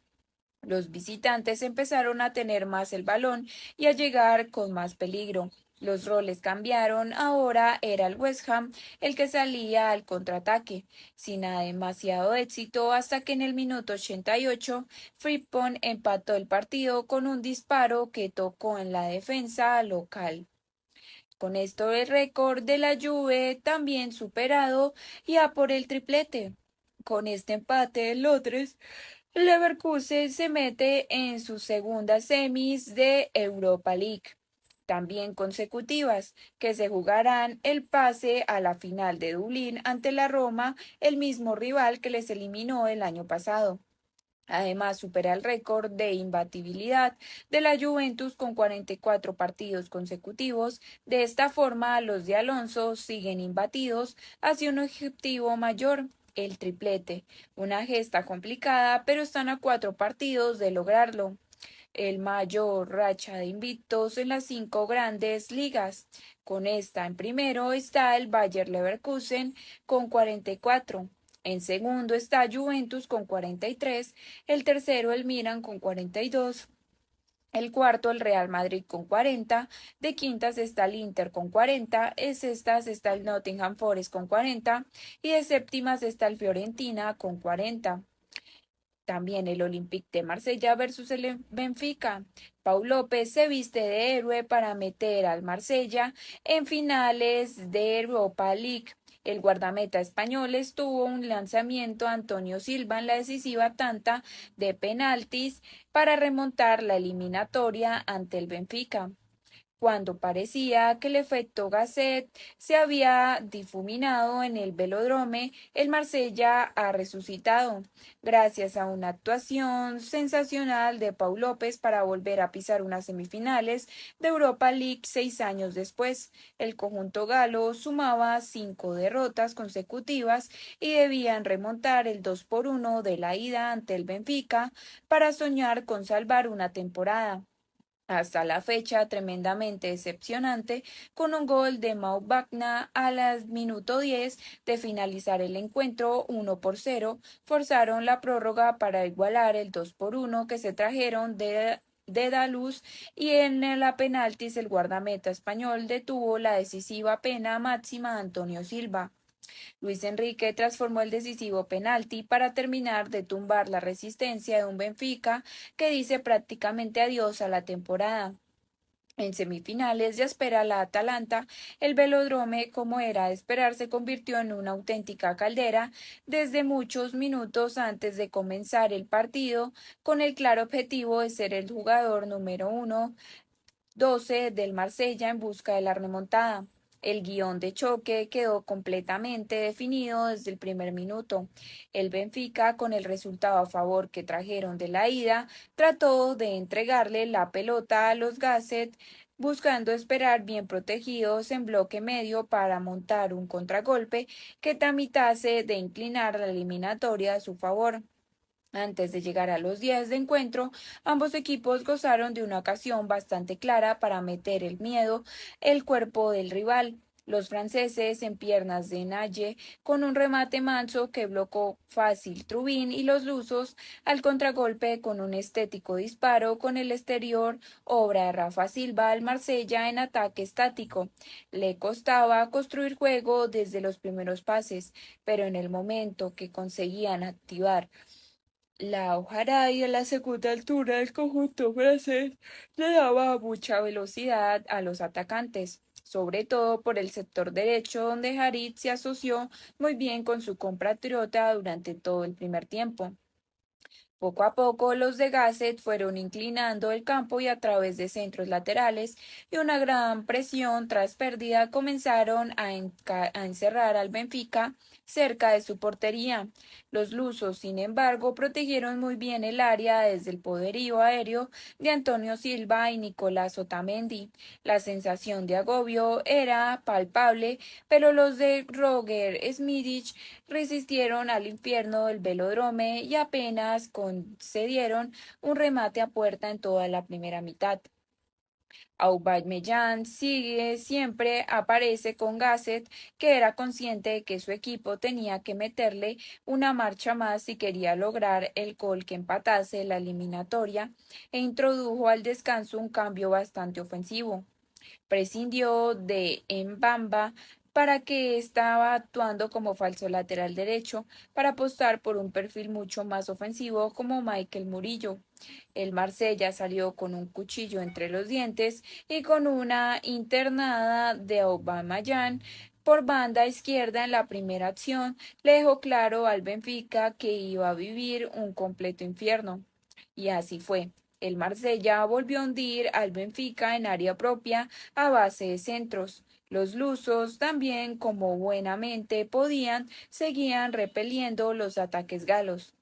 Los visitantes empezaron a tener más el balón y a llegar con más peligro. Los roles cambiaron, ahora era el West Ham el que salía al contraataque, sin demasiado éxito, hasta que en el minuto 88 Frimpong empató el partido con un disparo que tocó en la defensa local. Con esto el récord de la Juve también superado y a por el triplete. Con este empate el Londres, Leverkusen se mete en sus segundas semis de Europa League, también consecutivas, que se jugarán el pase a la final de Dublín ante la Roma, el mismo rival que les eliminó el año pasado. Además, supera el récord de imbatibilidad de la Juventus con 44 partidos consecutivos. De esta forma, los de Alonso siguen imbatidos hacia un objetivo mayor, el triplete. Una gesta complicada, pero están a 4 partidos de lograrlo. El mayor racha de invictos en las 5 grandes ligas. Con esta en primero está el Bayer Leverkusen con 44. En segundo está Juventus con 43, el tercero el Milan con 42, el cuarto el Real Madrid con 40, de quintas está el Inter con 40, en sextas está el Nottingham Forest con 40 y de séptimas está el Fiorentina con 40. También el Olympique de Marsella versus el Benfica. Pau López se viste de héroe para meter al Marsella en finales de Europa League. El guardameta español estuvo un lanzamiento a Antonio Silva en la decisiva tanda de penaltis para remontar la eliminatoria ante el Benfica. Cuando parecía que el efecto Gasset se había difuminado en el Velódromo, el Marsella ha resucitado, gracias a una actuación sensacional de Pau López para volver a pisar unas semifinales de Europa League 6 años después. El conjunto galo sumaba 5 derrotas consecutivas y debían remontar el 2-1 de la ida ante el Benfica para soñar con salvar una temporada. Hasta la fecha tremendamente decepcionante, con un gol de Mau Wagner al minuto 10 de finalizar el encuentro 1-0, forzaron la prórroga para igualar el 2-1 que se trajeron de Daluz, y en la penaltis el guardameta español detuvo la decisiva pena máxima a Antonio Silva. Luis Enrique transformó el decisivo penalti para terminar de tumbar la resistencia de un Benfica que dice prácticamente adiós a la temporada. En semifinales ya espera la Atalanta, el Velódromo, como era de esperar, se convirtió en una auténtica caldera desde muchos minutos antes de comenzar el partido, con el claro objetivo de ser el jugador número 12 del Marsella en busca de la remontada. El guión de choque quedó completamente definido desde el primer minuto. El Benfica, con el resultado a favor que trajeron de la ida, trató de entregarle la pelota a los Gasset, buscando esperar bien protegidos en bloque medio para montar un contragolpe que tramitase de inclinar la eliminatoria a su favor. Antes de llegar a los 10 de encuentro, ambos equipos gozaron de una ocasión bastante clara para meter el miedo el cuerpo del rival. Los franceses en piernas de Naye con un remate manso que bloqueó fácil Trubin, y los lusos al contragolpe con un estético disparo con el exterior, obra de Rafa Silva al Marsella en ataque estático. Le costaba construir juego desde los primeros pases, pero en el momento que conseguían activar la hojarasca a la segunda altura del conjunto francés le daba mucha velocidad a los atacantes, sobre todo por el sector derecho, donde Harit se asoció muy bien con su compatriota durante todo el primer tiempo. Poco a poco los de Gasset fueron inclinando el campo y a través de centros laterales y una gran presión tras pérdida comenzaron a encerrar al Benfica cerca de su portería. Los lusos, sin embargo, protegieron muy bien el área desde el poderío aéreo de Antonio Silva y Nicolás Otamendi. La sensación de agobio era palpable, pero los de Roger Smidic resistieron al infierno del velódromo y apenas concedieron un remate a puerta en toda la primera mitad. Aubameyang siempre aparece con Gasset, que era consciente de que su equipo tenía que meterle una marcha más si quería lograr el gol que empatase la eliminatoria e introdujo al descanso un cambio bastante ofensivo. Prescindió de Mbamba para que estaba actuando como falso lateral derecho para apostar por un perfil mucho más ofensivo como Michael Murillo. El Marsella salió con un cuchillo entre los dientes y con una internada de Aubameyang por banda izquierda en la primera acción le dejó claro al Benfica que iba a vivir un completo infierno. Y así fue. El Marsella volvió a hundir al Benfica en área propia a base de centros. Los lusos, también como buenamente podían, seguían repeliendo los ataques galos.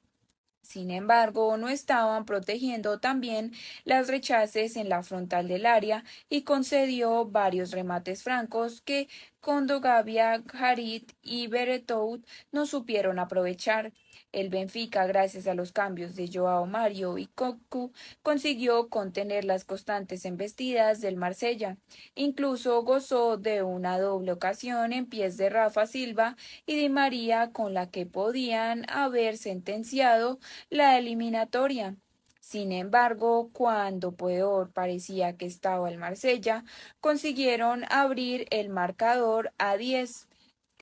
Sin embargo, no estaban protegiendo también las rechaces en la frontal del área y concedió varios remates francos que Condogavia, Harit y Beretout no supieron aprovechar. El Benfica, gracias a los cambios de Joao Mario y Cocu, consiguió contener las constantes embestidas del Marsella. Incluso gozó de una doble ocasión en pies de Rafa Silva y Di María con la que podían haber sentenciado la eliminatoria. Sin embargo, cuando peor parecía que estaba el Marsella, consiguieron abrir el marcador a 10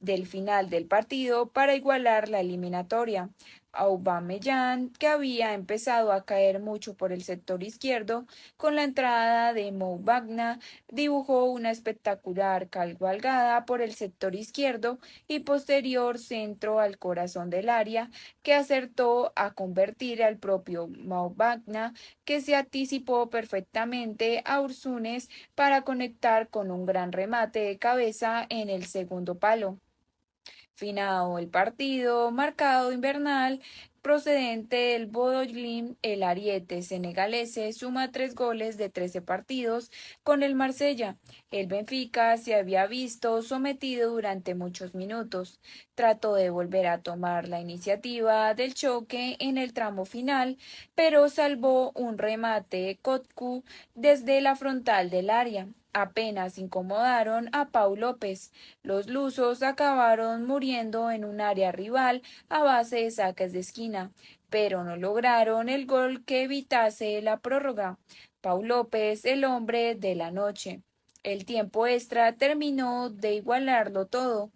del final del partido para igualar la eliminatoria. Aubameyang, que había empezado a caer mucho por el sector izquierdo, con la entrada de Mo Wagner, dibujó una espectacular cabalgada por el sector izquierdo y posterior centro al corazón del área, que acertó a convertir al propio Mo Wagner, que se anticipó perfectamente a Ursunes para conectar con un gran remate de cabeza en el segundo palo. Finado el partido, marcado invernal, procedente del Bodo Glimt, el ariete senegalese suma 3 goles de 13 partidos con el Marsella. El Benfica se había visto sometido durante muchos minutos. Trató de volver a tomar la iniciativa del choque en el tramo final, pero salvó un remate Kotku desde la frontal del área. Apenas incomodaron a Pau López. Los lusos acabaron muriendo en un área rival a base de saques de esquina, pero no lograron el gol que evitase la prórroga. Pau López, el hombre de la noche. El tiempo extra terminó de igualarlo todo.